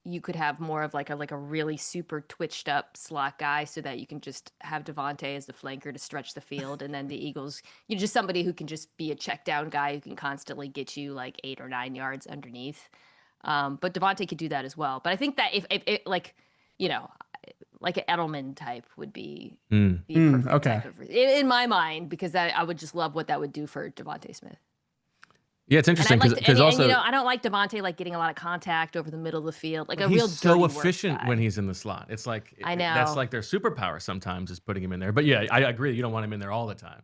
you could have more of like a really super twitched up slot guy so that you can just have DeVonta as the flanker to stretch the field. And then the Eagles, just somebody who can just be a check down guy who can constantly get you like 8 or 9 yards underneath. But DeVonta could do that as well. But I think that if like, like an Edelman type would be the perfect type of, in my mind, because I would just love what that would do for DeVonta Smith. Yeah, it's interesting because also I don't like DeVonta like getting a lot of contact over the middle of the field, like a he's real so efficient when he's in the slot. It's like I know that's like their superpower sometimes is putting him in there. But yeah, I agree. You don't want him in there all the time.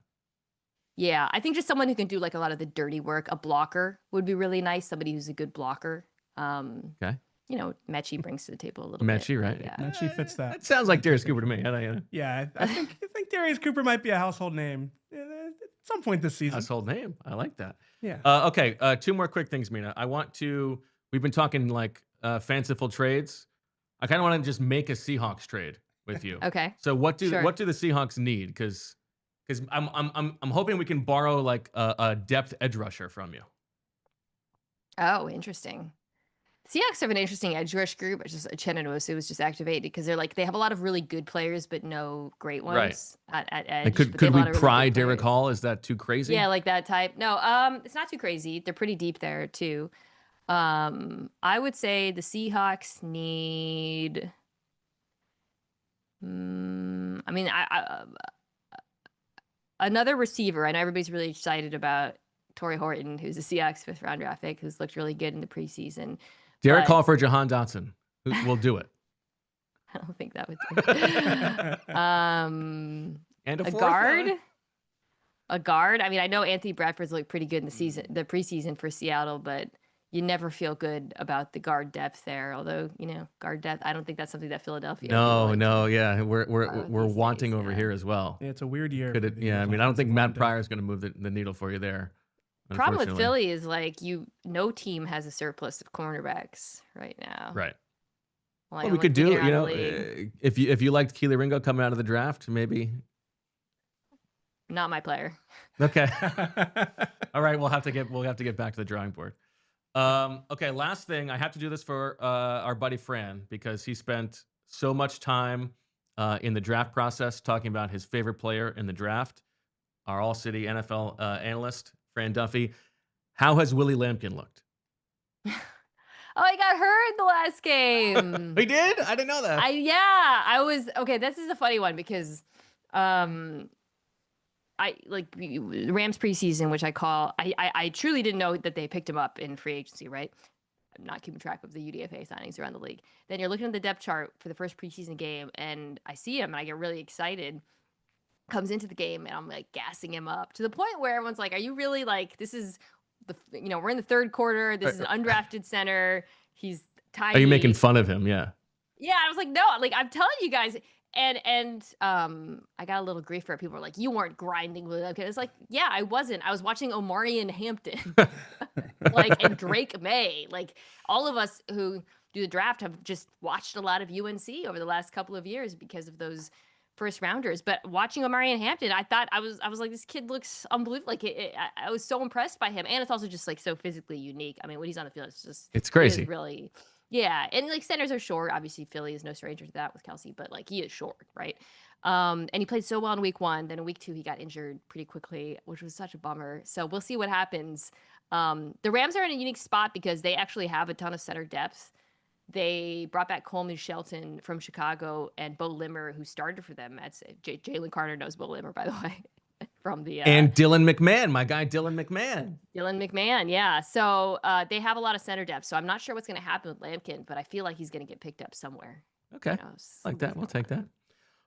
Yeah, I think just someone who can do like a lot of the dirty work. A blocker would be really nice. Somebody who's a good blocker. Okay. Mechie brings to the table a little bit. Mechie, right? Yeah. Mechie fits that. That sounds like Darius Cooper to me. Yeah, I think Darius Cooper might be a household name at some point this season. Household name. I like that. Yeah. Okay. 2 more quick things, Mina. We've been talking like fanciful trades. I kind of want to just make a Seahawks trade with you. Okay. So what do the Seahawks need? Because I'm hoping we can borrow like a depth edge rusher from you. Oh, interesting. Seahawks have an interesting edge rush group. It's just Chenanosu was just activated because they have a lot of really good players, but no great ones at edge. Like could we pry Derek Hall? Is that too crazy? Yeah, like that type. No, it's not too crazy. They're pretty deep there too. I would say the Seahawks need. Another receiver. I know everybody's really excited about Torrey Horton, who's a Seahawks 5th round draft pick, who's looked really good in the preseason. Derek Hall for Jahan Dotson. We'll do it. I don't think that would do. And a guard. A guard. I mean, I know Anthony Bradford's looked pretty good in the preseason for Seattle, but you never feel good about the guard depth there. Although, guard depth, I don't think that's something that Philadelphia. Yeah, we're wanting over here as well. Yeah, it's a weird year. I mean, I don't think Matt Pryor is going to move the needle for you there. Problem with Philly is like no team has a surplus of cornerbacks right now. Right. Well, we could do, if you liked Keely Ringo coming out of the draft, maybe. Not my player. Okay. All right, we'll have to get back to the drawing board. Okay, last thing, I have to do this for our buddy Fran because he spent so much time in the draft process talking about his favorite player in the draft, our All-City NFL analyst, Fran Duffy. How has Willie Lampkin looked? Oh, I got hurt in the last game. He did? I didn't know that. I was okay. This is a funny one because I like Rams preseason, which I truly didn't know that they picked him up in free agency, right? I'm not keeping track of the UDFA signings around the league. Then you're looking at the depth chart for the first preseason game, and I see him, and I get really excited. Comes into the game, and I'm like gassing him up to the point where everyone's like, "Are you really like this is we're in the 3rd quarter. This is an undrafted center. He's tiny." Are you making fun of him? Yeah. Yeah, I was like, no, like I'm telling you guys. And I got a little grief for it. People were like, you weren't grinding with it. It's like, yeah, I wasn't. I was watching Omarion Hampton, and Drake May. Like all of us who do the draft have just watched a lot of UNC over the last couple of years because of those first rounders. But watching Omarion Hampton, I thought I was like, this kid looks unbelievable. Like I was so impressed by him, and it's also just like so physically unique. I mean, when he's on the field, it's crazy. It really. Yeah, and like centers are short. Obviously, Philly is no stranger to that with Kelsey, but like he is short, right? And he played so well in week 1. Then in week 2, he got injured pretty quickly, which was such a bummer. So we'll see what happens. The Rams are in a unique spot because they actually have a ton of center depth. They brought back Coleman Shelton from Chicago and Bo Limmer, who started for them. Jalen Carter knows Bo Limmer, by the way. From the and Dylan McMahon, my guy Dylan McMahon. Yeah. So they have a lot of center depth. So I'm not sure what's going to happen with Lampkin, but I feel like he's going to get picked up somewhere. Okay, like that. We'll take that.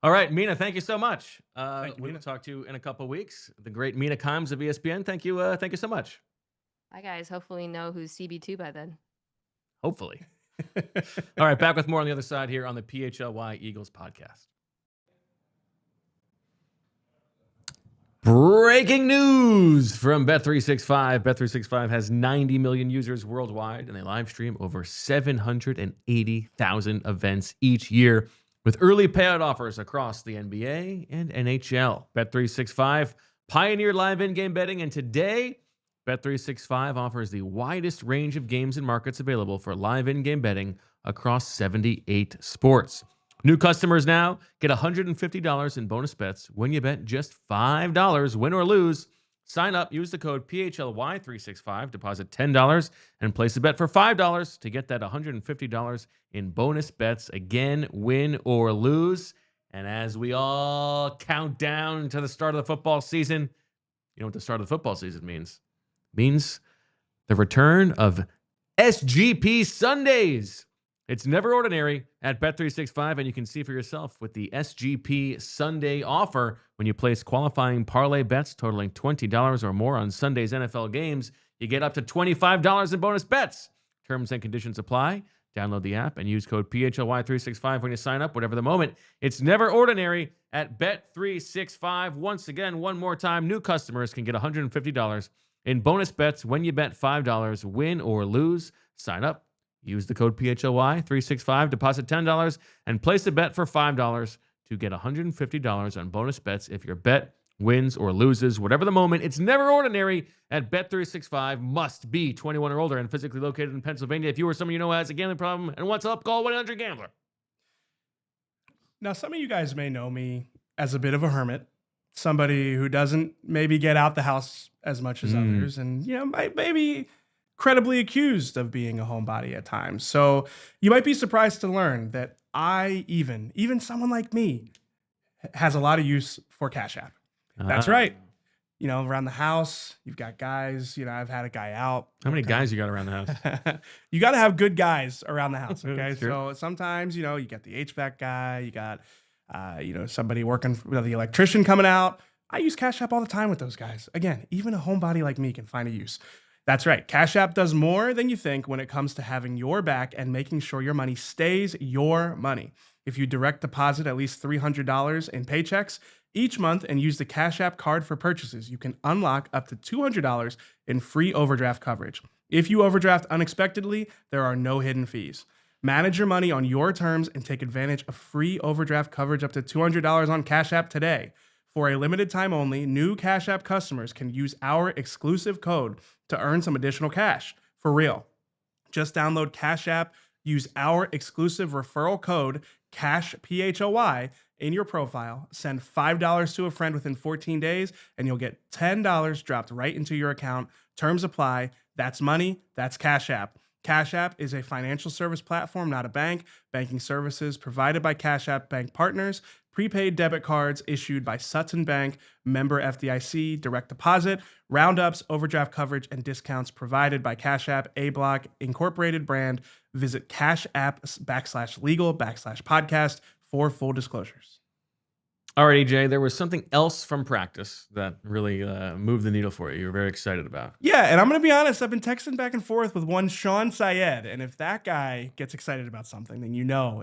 All right, Mina, thank you so much. We'll talk to you in a couple of weeks. The great Mina Kimes of ESPN. Thank you so much. Bye, guys. Hopefully know who's CB2 by then. Hopefully. All right, back with more on the other side here on the PHLY Eagles podcast. Breaking news from Bet365. Bet365 has 90 million users worldwide, and they live stream over 780,000 events each year with early payout offers across the NBA and NHL. Bet365 pioneered live in-game betting, and today, Bet365 offers the widest range of games and markets available for live in-game betting across 78 sports. New customers now get $150 in bonus bets when you bet just $5, win or lose. Sign up, use the code PHLY365, deposit $10, and place a bet for $5 to get that $150 in bonus bets. Again, win or lose. And as we all count down to the start of the football season, you know what the start of the football season means? It means the return of SGP Sundays. It's never ordinary at Bet365, and you can see for yourself with the SGP Sunday offer. When you place qualifying parlay bets totaling $20 or more on Sunday's NFL games, you get up to $25 in bonus bets. Terms and conditions apply. Download the app and use code PHLY365 when you sign up, whatever the moment. It's never ordinary at Bet365. Once again, one more time, new customers can get $150 in bonus bets when you bet $5, win or lose. Sign up. Use the code PHLY365, deposit $10, and place a bet for $5 to get $150 on bonus bets if your bet wins or loses. Whatever the moment, it's never ordinary at Bet365. Must be 21 or older and physically located in Pennsylvania. If you or someone you know has a gambling problem and wants help, call 1-800-GAMBLER. Now, some of you guys may know me as a bit of a hermit, somebody who doesn't maybe get out the house as much as others, and maybe credibly accused of being a homebody at times. So you might be surprised to learn that even someone like me, has a lot of use for Cash App. That's right. Around the house, you've got guys. I've had a guy out. How many guys you got around the house? You got to have good guys around the house. Okay, Sure. So sometimes you get the HVAC guy. You got somebody working with the electrician coming out. I use Cash App all the time with those guys. Again, even a homebody like me can find a use. That's right. Cash App does more than you think when it comes to having your back and making sure your money stays your money. If you direct deposit at least $300 in paychecks each month and use the Cash App card for purchases, you can unlock up to $200 in free overdraft coverage. If you overdraft unexpectedly, there are no hidden fees. Manage your money on your terms and take advantage of free overdraft coverage up to $200 on Cash App today. For a limited time only, new Cash App customers can use our exclusive code to earn some additional cash. For real. Just download Cash App, use our exclusive referral code, CASH, PHLY, in your profile, send $5 to a friend within 14 days, and you'll get $10 dropped right into your account. Terms apply. That's money. That's Cash App. Cash App is a financial service platform, not a bank. Banking services provided by Cash App Bank Partners. Prepaid debit cards issued by Sutton Bank, member FDIC, direct deposit, roundups, overdraft coverage, and discounts provided by Cash App, A Block, Incorporated brand. Visit Cash App /legal/podcast for full disclosures. All right, EJ, there was something else from practice that really moved the needle for you. You were very excited about. Yeah, and I'm going to be honest. I've been texting back and forth with one Sean Syed, and if that guy gets excited about something, then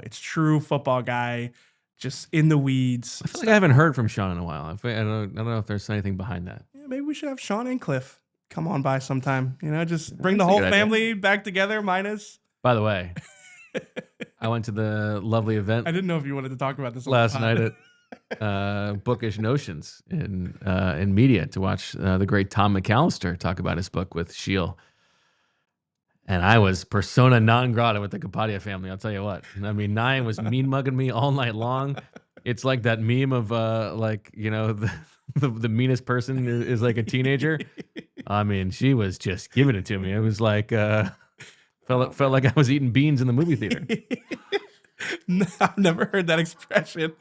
it's true football guy, just in the weeds. I feel like I haven't heard from Sean in a while. I don't know if there's anything behind that. Yeah, maybe we should have Sean and Cliff come on by sometime. Just bring the whole family back together, minus. By the way, I went to the lovely event. I didn't know if you wanted to talk about this last night at Bookish Notions in media to watch the great Tom McAllister talk about his book with Sheil. And I was persona non grata with the Kapadia family. I'll tell you what. I mean, Nyan was mean mugging me all night long. It's like that meme of the meanest person is like a teenager. I mean, she was just giving it to me. It was like felt like I was eating beans in the movie theater. No, I've never heard that expression.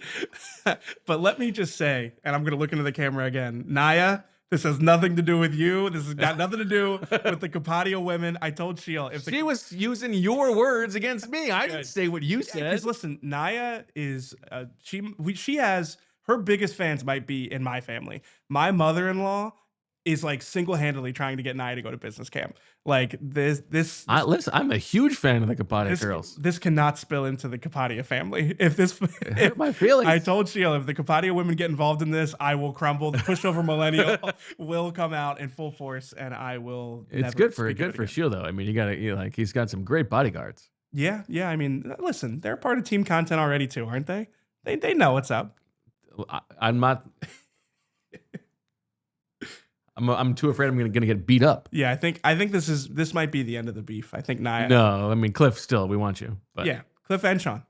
But let me just say, and I'm going to look into the camera again, Naya, this has nothing to do with you. This has got nothing to do with the Kapadia women. I told Sheil. She was using your words against me. I didn't say what you said. Because listen, Naya is, she has, her biggest fans might be in my family. My mother-in-law is like single-handedly trying to get Naya to go to business camp. Like listen, I'm a huge fan of the Kapadia girls. This cannot spill into the Kapadia family. It hurt my feelings. I told Sheil, if the Kapadia women get involved in this, I will crumble. The pushover millennial will come out in full force, and I will. It's good for Sheil though. I mean, he's got some great bodyguards. Yeah. I mean, listen, they're part of team content already too, aren't they? They know what's up. I'm not. I'm too afraid I'm going to get beat up. Yeah, I think this might be the end of the beef. I think Nia. No, I mean Cliff. Still, we want you. But Yeah, Cliff and Sean.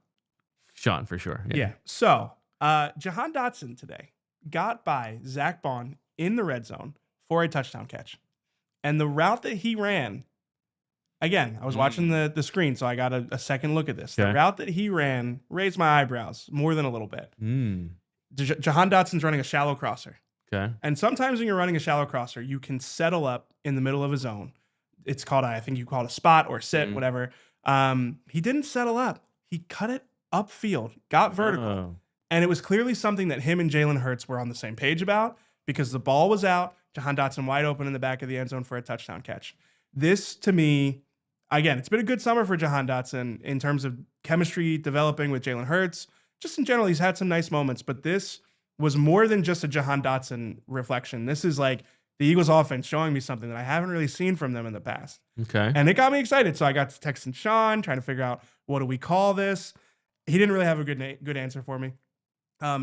Sean for sure. Yeah. So Jahan Dotson today got by Zach Bond in the red zone for a touchdown catch, and the route that he ran. Again, I was watching the screen, so I got a second look at this. Okay. The route that he ran raised my eyebrows more than a little bit. Jahan Dotson's running a shallow crosser. Okay. And sometimes when you're running a shallow crosser, you can settle up in the middle of a zone. It's called, I think you call it a spot or sit, whatever. He didn't settle up. He cut it upfield, got vertical. Oh. And it was clearly something that him and Jalen Hurts were on the same page about because the ball was out, Jahan Dotson wide open in the back of the end zone for a touchdown catch. This, to me, again, it's been a good summer for Jahan Dotson in terms of chemistry developing with Jalen Hurts. Just in general, he's had some nice moments, but this was more than just a Jahan Dotson reflection. This is like the Eagles offense showing me something that I haven't really seen from them in the past. Okay. And it got me excited. So I got to texting Sean, trying to figure out what do we call this. He didn't really have a good answer for me.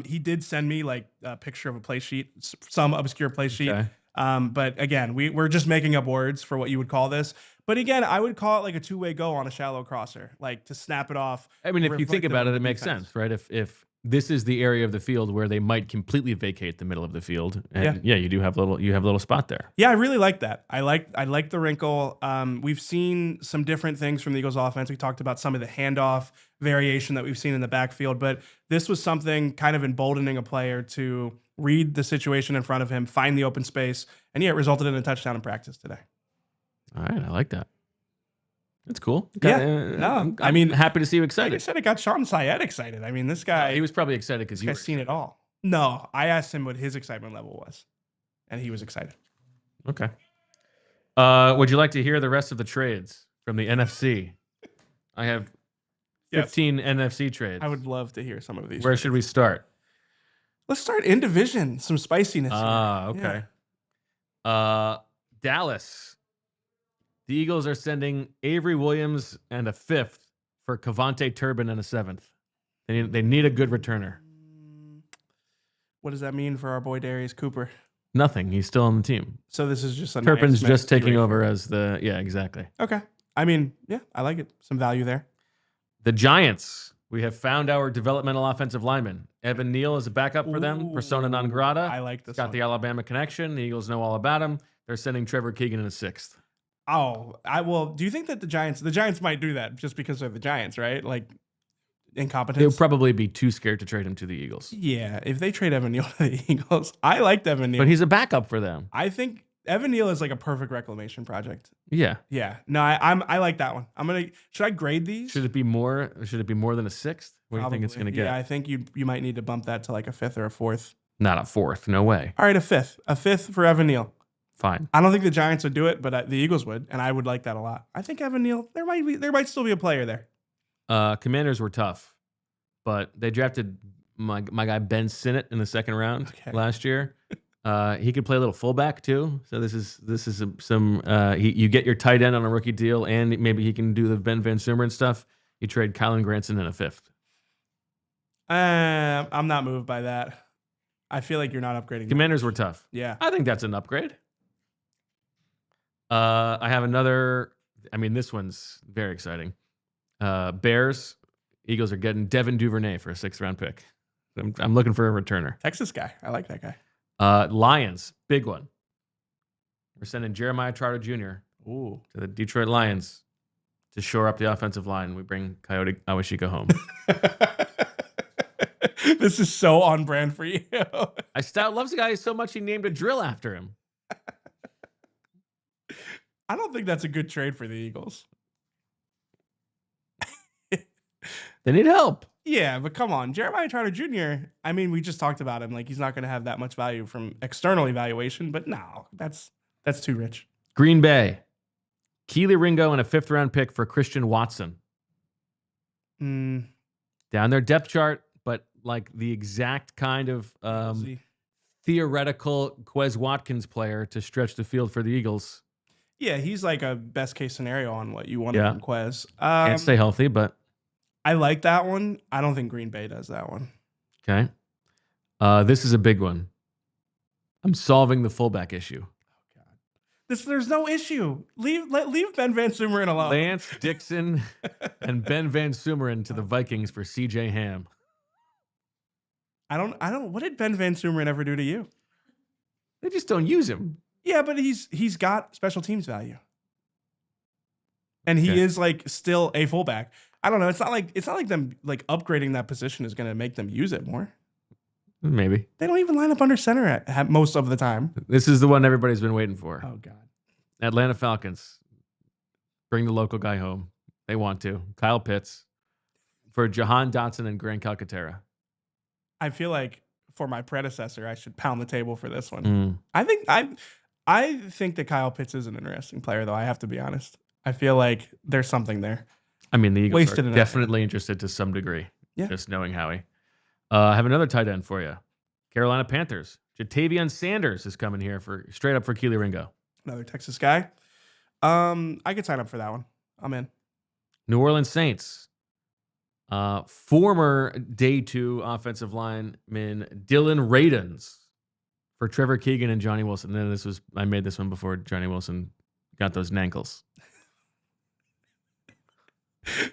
He did send me like a picture of a play sheet, some obscure play sheet. Okay. But again, we're just making up words for what you would call this. But again, I would call it like a two-way go on a shallow crosser, like to snap it off. I mean, if you think reflective about of it, the it makes defense. sense, right? If this is the area of the field where they might completely vacate the middle of the field, and you do have a little spot there. Yeah, I really like that. I like the wrinkle. We've seen some different things from the Eagles offense. We talked about some of the handoff variation that we've seen in the backfield, but this was something kind of emboldening a player to read the situation in front of him, find the open space, and it resulted in a touchdown in practice today. All right, I like that. That's cool. No, I mean, happy to see you Like I excited. said, it got Sean Syed excited. I mean, this guy, He was probably excited because this you were guy's seen it all. No, I asked him what his excitement level was, and he was excited. Okay. Would you like to hear the rest of the trades from the NFC? I have 15 NFC trades. I would love to hear some of these. Where should we start? Let's start in division. Some spiciness. Okay. Dallas. The Eagles are sending Avery Williams and a 5th for Cavante Turbin and a 7th. They need a good returner. What does that mean for our boy Darius Cooper? Nothing. He's still on the team. So this is just a Turpin's nice just taking erasure. over as the exactly. Okay. I mean, yeah, I like it. Some value there. The Giants. We have found our developmental offensive lineman. Evan Neal is a backup for them. Persona non grata. I like this. Got one. the Alabama connection. The Eagles know all about him. They're sending Trevor Keegan in a 6th. Oh, do you think that the Giants might do that just because they're the Giants, right? Like incompetence. They'll probably be too scared to trade him to the Eagles. Yeah, if they trade Evan Neal to the Eagles, I liked Evan Neal. But he's a backup for them. I think Evan Neal is like a perfect reclamation project. Yeah. Yeah. No, I like that one. Should I grade these? Should it be more than a 6th? What do you think it's going to get? Yeah, I think you might need to bump that to like a 5th or a 4th. Not a 4th. No way. All right, a 5th. A 5th for Evan Neal. Fine. I don't think the Giants would do it, but the Eagles would, and I would like that a lot. I think Evan Neal, there might still be a player there. Commanders were tough, but they drafted my guy Ben Sinnott in the 2nd round last year. He could play a little fullback too. So this is some you get your tight end on a rookie deal, and maybe he can do the Ben Van Sumeren stuff. You trade Kylan Granson in a 5th. I'm not moved by that. I feel like you're not upgrading. Commanders were tough. Yeah. I think that's an upgrade. I have another. I mean, this one's very exciting. Bears, Eagles are getting Devin Duvernay for a 6th round pick. I'm looking for a returner. Texas guy. I like that guy. Lions, big one. We're sending Jeremiah Trotter Jr. to the Detroit Lions to shore up the offensive line. We bring Coyote Awashika home. This is so on brand for you. Stout loves the guy so much he named a drill after him. I don't think that's a good trade for the Eagles. They need help. Yeah, but come on. Jeremiah Trotter Jr., I mean, we just talked about him. Like, he's not going to have that much value from external evaluation, but no, that's too rich. Green Bay, Keely Ringo and a 5th round pick for Christian Watson. Down their depth chart, but like the exact kind of theoretical Quez Watkins player to stretch the field for the Eagles. Yeah, he's like a best case scenario on what you want from Quez. Can't stay healthy, but I like that one. I don't think Green Bay does that one. Okay. This is a big one. I'm solving the fullback issue. There's no issue. Leave Ben Van Sumeren alone. Lance Dixon and Ben Van Sumeren to the Vikings for CJ Ham. I don't. What did Ben Van Sumeren ever do to you? They just don't use him. Yeah, but he's got special teams value, and he is like still a fullback. I don't know. It's not like them like upgrading that position is going to make them use it more. Maybe they don't even line up under center at most of the time. This is the one everybody's been waiting for. Oh God, Atlanta Falcons. Bring the local guy home. They want to. Kyle Pitts for Jahan Dotson and Grant Calcaterra. I feel like for my predecessor, I should pound the table for this one. I think that Kyle Pitts is an interesting player, though. I have to be honest. I feel like there's something there. I mean, the Eagles are definitely interested to some degree. Yeah. Just knowing Howie. I have another tight end for you. Carolina Panthers. Jatavian Sanders is coming here straight up for Keely Ringo. Another Texas guy. I could sign up for that one. I'm in. New Orleans Saints. Former day 2 offensive lineman Dylan Radins for Trevor Keegan and Johnny Wilson. And then I made this one before Johnny Wilson got those nankles.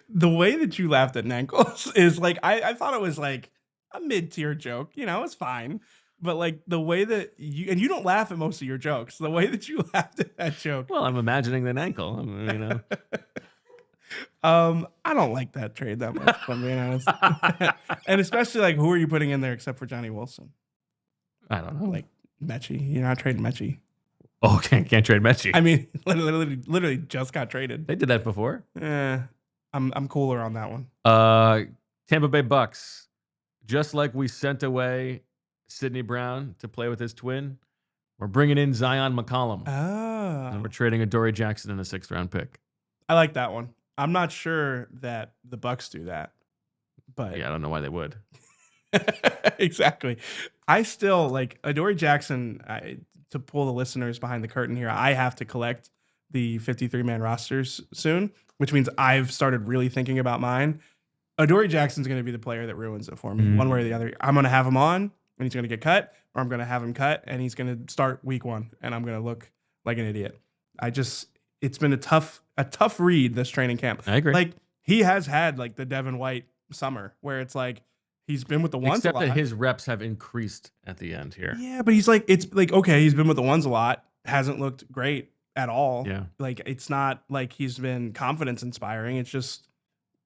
The way that you laughed at nankles is like I thought it was like a mid-tier joke. You know, it's fine. But like the way that you don't laugh at most of your jokes. The way that you laughed at that joke. Well, I'm imagining the ankle. You know. I don't like that trade that much, if I'm being honest. And especially like who are you putting in there except for Johnny Wilson? I don't know. Like Mechie. You're not trading Mechie. Oh, can't trade Mechie. I mean, literally just got traded. They did that before. I'm cooler on that one. Tampa Bay Bucks. Just like we sent away Sidney Brown to play with his twin, we're bringing in Zion McCollum. And we're trading Adoree Jackson in a 6th round pick. I like that one. I'm not sure that the Bucks do that, but yeah, I don't know why they would. Exactly. I still like Adoree Jackson. To pull the listeners behind the curtain here, I have to collect the 53-man rosters soon, which means I've started really thinking about mine. Adoree Jackson's going to be the player that ruins it for me, one way or the other. I'm going to have him on, and he's going to get cut, or I'm going to have him cut, and he's going to start week 1, and I'm going to look like an idiot. It's been a tough read this training camp. I agree. Like he has had like the Devin White summer where it's like he's been with the ones a lot. Except that his reps have increased at the end here. Yeah, but it's like okay, he's been with the ones a lot, hasn't looked great at all. Yeah, like it's not like he's been confidence inspiring. It's just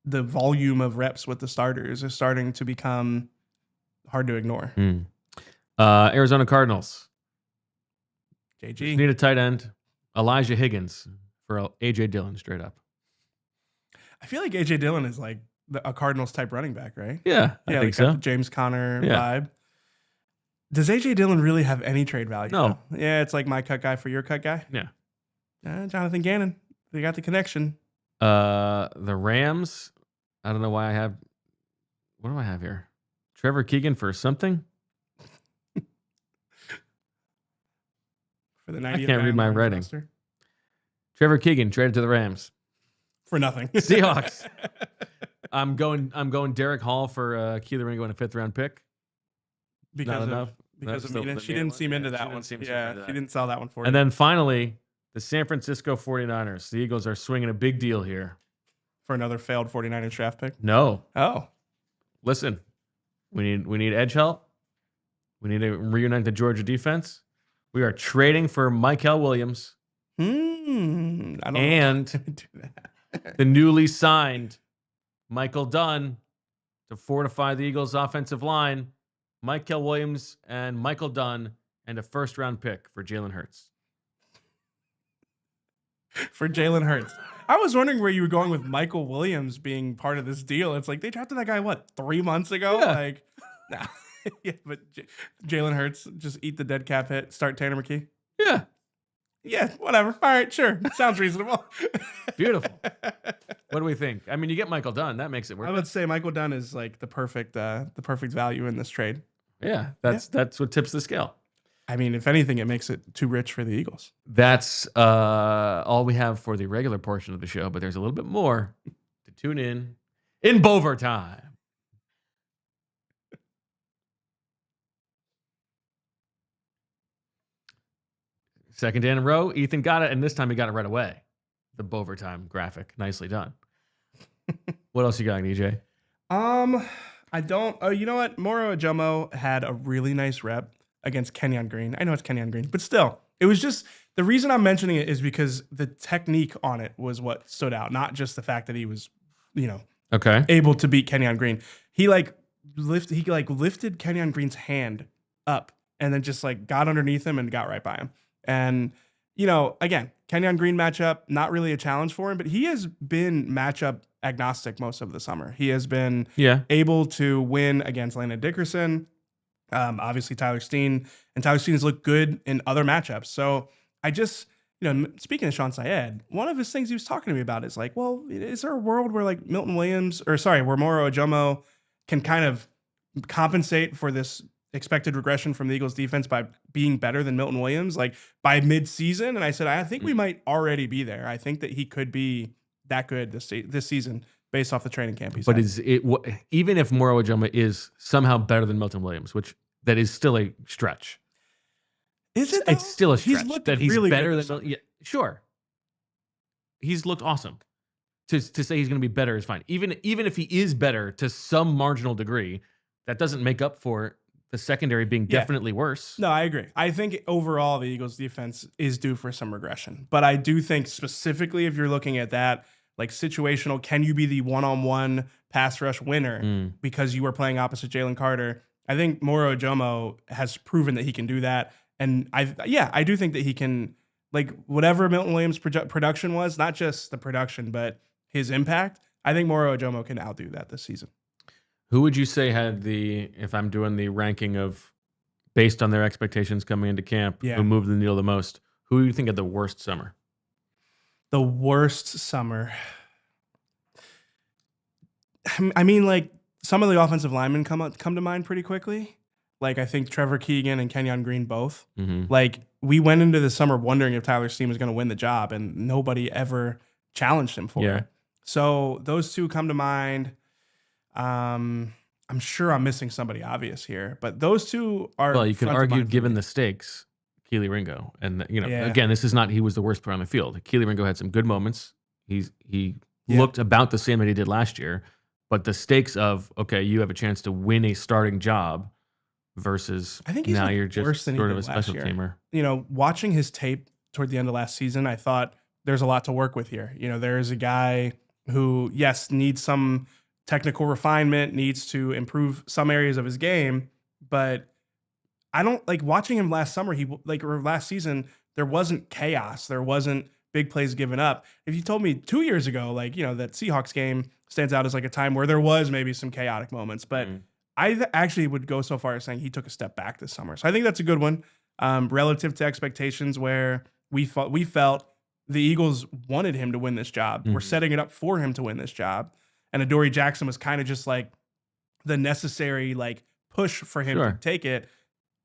the volume of reps with the starters is starting to become hard to ignore. Arizona Cardinals. JG. Just need a tight end. Elijah Higgins for AJ Dillon, straight up. I feel like AJ Dillon is like a Cardinals type running back, right? Yeah, I think so. The James Conner vibe. Does AJ Dillon really have any trade value? No. Though? Yeah, it's like my cut guy for your cut guy. Yeah. Jonathan Gannon. They got the connection. The Rams. I don't know why I have. What do I have here? Trevor Keegan for something? For the 90th I can't read my writing. Roster. Trevor Keegan traded to the Rams for nothing. Seahawks. I'm going Derek Hall for Keely Ringo and a 5th round pick. Because of Mina. She didn't seem into that one. Yeah, she didn't sell that one for you. And then finally, the San Francisco 49ers. The Eagles are swinging a big deal here. For another failed 49ers draft pick? No. Oh. Listen, we need edge help. We need to reunite the Georgia defense. We are trading for Mykel Williams. I don't and do that. The newly signed Michael Dunn to fortify the Eagles' offensive line. Mykel Williams and Michael Dunn and a 1st round pick for Jalen Hurts. For Jalen Hurts. I was wondering where you were going with Michael Williams being part of this deal. It's like they drafted that guy, 3 months ago? Yeah. Like, nah. Yeah, but Jalen Hurts, just eat the dead cap hit, start Tanner McKee? Yeah. Yeah, whatever. All right, sure. Sounds reasonable. Beautiful. What do we think? I mean, you get Michael Dunn. That makes it work. I would say Michael Dunn is like the perfect value in this trade. Yeah, that's what tips the scale. I mean, if anything, it makes it too rich for the Eagles. That's all we have for the regular portion of the show, but there's a little bit more to tune in Bover time. Second day in a row, Ethan got it, and this time he got it right away. The overtime graphic, nicely done. What else you got, EJ? I don't. Oh, you know what? Moro Ajomo had a really nice rep against Kenyon Green. I know it's Kenyon Green, but still, it was just the reason I'm mentioning it is because the technique on it was what stood out, not just the fact that he was, able to beat Kenyon Green. He lifted Kenyon Green's hand up and then just like got underneath him and got right by him. And again, Kenyon Green matchup, not really a challenge for him, but he has been matchup agnostic most of the summer. He has been able to win against Landon Dickerson, obviously Tyler Steen, and Tyler Steen has looked good in other matchups. So I just, speaking of Sean Syed, one of his things he was talking to me about is like, well, is there a world where like where Moro Ajomo can kind of compensate for this expected regression from the Eagles defense by being better than Milton Williams, like by mid-season? And I said, I think we might already be there. I think that he could be that good this season based off the training camp he's But had. Even if Moro Ajomo is somehow better than Milton Williams, which that is still a stretch. Is it? It's still a stretch that he's really better than. Yeah, sure. He's looked awesome. To say he's going to be better is fine. Even if he is better to some marginal degree, that doesn't make up for the secondary being definitely worse. No, I agree. I think overall the Eagles defense is due for some regression. But I do think specifically if you're looking at that, like situational, can you be the one-on-one pass rush winner because you were playing opposite Jalen Carter? I think Moro Ajomo has proven that he can do that. And I do think that he can, like whatever Milton Williams' production was, not just the production, but his impact, I think Moro Ajomo can outdo that this season. Who would you say had if I'm doing the ranking of based on their expectations coming into camp, who moved the needle the most? Who do you think had the worst summer? The worst summer. I mean, like some of the offensive linemen come to mind pretty quickly. Like I think Trevor Keegan and Kenyon Green both. Like we went into the summer wondering if Tyler Steen was going to win the job, and nobody ever challenged him for it. So those two come to mind. I'm sure I'm missing somebody obvious here, but those two are. Well, you can argue, given the stakes, Keely Ringo, and again, this is not he was the worst player on the field. Keely Ringo had some good moments. He looked about the same that he did last year, but the stakes of you have a chance to win a starting job versus I think he's now you're just sort of a special teamer. Watching his tape toward the end of last season, I thought there's a lot to work with here. There is a guy who, yes, needs some technical refinement, needs to improve some areas of his game, but I don't like watching him last summer. Last season, there wasn't chaos. There wasn't big plays given up. If you told me 2 years ago, that Seahawks game stands out as like a time where there was maybe some chaotic moments, but I actually would go so far as saying he took a step back this summer. So I think that's a good one relative to expectations where we felt the Eagles wanted him to win this job. We're setting it up for him to win this job. And Adoree Jackson was kind of just like the necessary push for him to take it.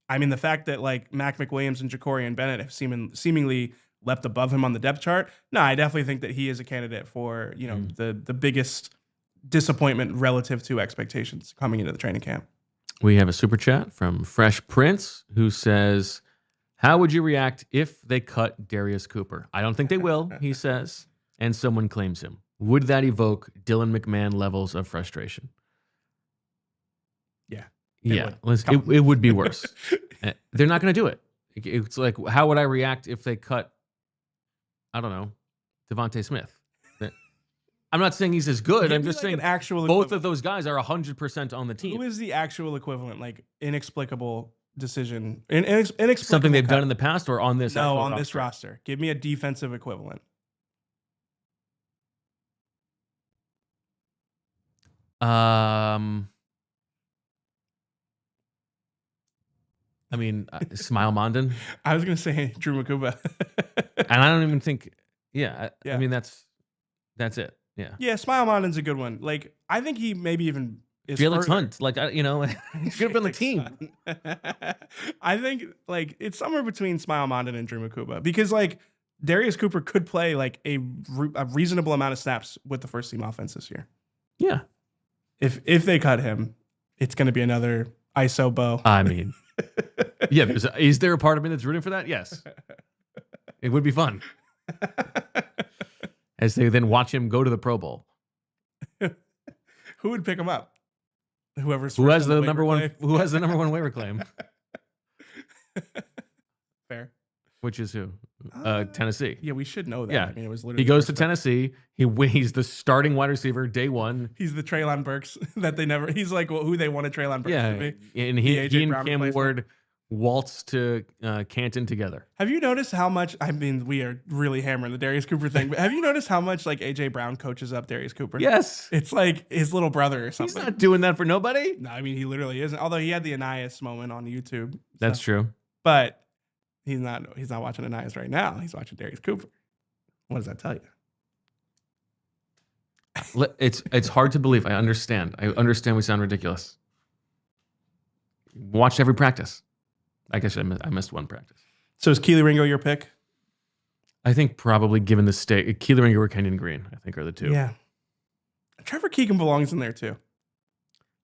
I mean, the fact that Mac McWilliams and Jakorian Bennett have seemingly leapt above him on the depth chart. No, I definitely think that he is a candidate for the biggest disappointment relative to expectations coming into the training camp. We have a super chat from Fresh Prince who says, "How would you react if they cut Darius Cooper? I don't think they will," he says, and someone claims him. Would that evoke Dylan McMahon levels of frustration? Yeah. It would be worse. They're not going to do it. It's like, how would I react if they cut, I don't know, DeVonta Smith? I'm not saying he's as good. I'm just saying both of those guys are 100% on the team. Who is the actual equivalent, inexplicable decision? Inexplicable something they've done in the past or on this this roster? Give me a defensive equivalent. I mean, Smile Mondon. I was going to say Drew Makuba. And I don't even think, I mean, that's it. Yeah. Yeah, Smile Mondon's a good one. I think he maybe even is Felix Hunt. He should have been the team. I think, it's somewhere between Smile Mondon and Drew Makuba because, Darius Cooper could play, a reasonable amount of snaps with the first team offense this year. Yeah. If they cut him, it's going to be another ISO Bo. I mean, yeah. Is there a part of me that's rooting for that? Yes. it would be fun. As they then watch him go to the Pro Bowl. Who would pick him up? Who has the number one? Who has the number one waiver claim? Fair. Which is who? Tennessee. Yeah, we should know that. Yeah. I mean, it was literally He goes to Tennessee. He's the starting wide receiver day one. He's the Treylon Burks that they never. He's like who they wanted Treylon Burks to be. And he and Cam Ward waltz to Canton together. Have you noticed how much? I mean, we are really hammering the Darius Cooper thing, but have you noticed how much like AJ Brown coaches up Darius Cooper? Yes, it's like his little brother or something. He's not doing that for nobody. No, I mean he literally isn't. Although he had the Anais moment on YouTube. That's true. But he's not watching Anais right now. He's watching Darius Cooper. What does that tell you? It's hard to believe. I understand we sound ridiculous. Watched every practice. I guess I missed one practice. So is Keely Ringo your pick? I think probably given the state, Keely Ringo or Kenyon Green, I think are the two. Yeah. Trevor Keegan belongs in there too.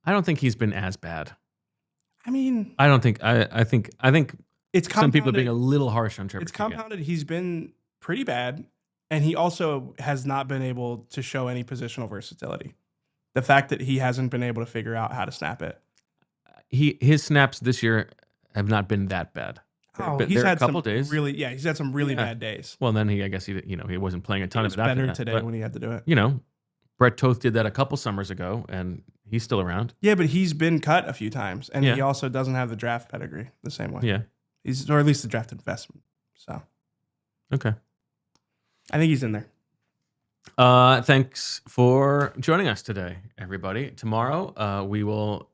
I don't think he's been as bad. I mean, I don't think. I think it's some people are being a little harsh on Trevor. It's compounded. He's been pretty bad, and he also has not been able to show any positional versatility. The fact that he hasn't been able to figure out how to snap it. His snaps this year have not been that bad. He's had a couple some days. He's had some really bad days. Well, then I guess he wasn't playing a ton of it. Better today when he had to do it. Brett Toth did that a couple summers ago, and he's still around. Yeah, but he's been cut a few times, and Yeah. he also doesn't have the draft pedigree the same way. Yeah, or at least the draft investment. So, okay, I think he's in there. Thanks for joining us today, everybody. Tomorrow, we will.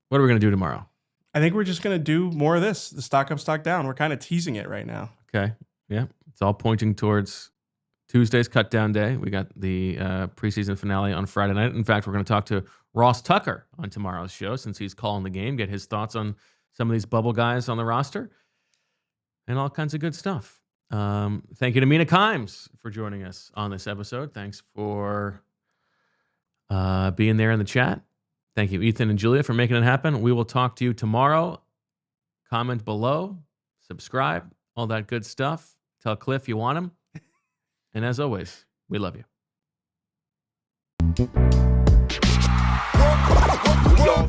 What are we going to do tomorrow? I think we're just going to do more of this, the stock up, stock down. We're kind of teasing it right now. Okay. Yeah. It's all pointing towards Tuesday's cut down day. We got the preseason finale on Friday night. In fact, we're going to talk to Ross Tucker on tomorrow's show since he's calling the game, get his thoughts on some of these bubble guys on the roster and all kinds of good stuff. Thank you to Mina Kimes for joining us on this episode. Thanks for being there in the chat. Thank you, Ethan and Julia, for making it happen. We will talk to you tomorrow. Comment below, subscribe, all that good stuff. Tell Cliff you want him. And as always, we love you.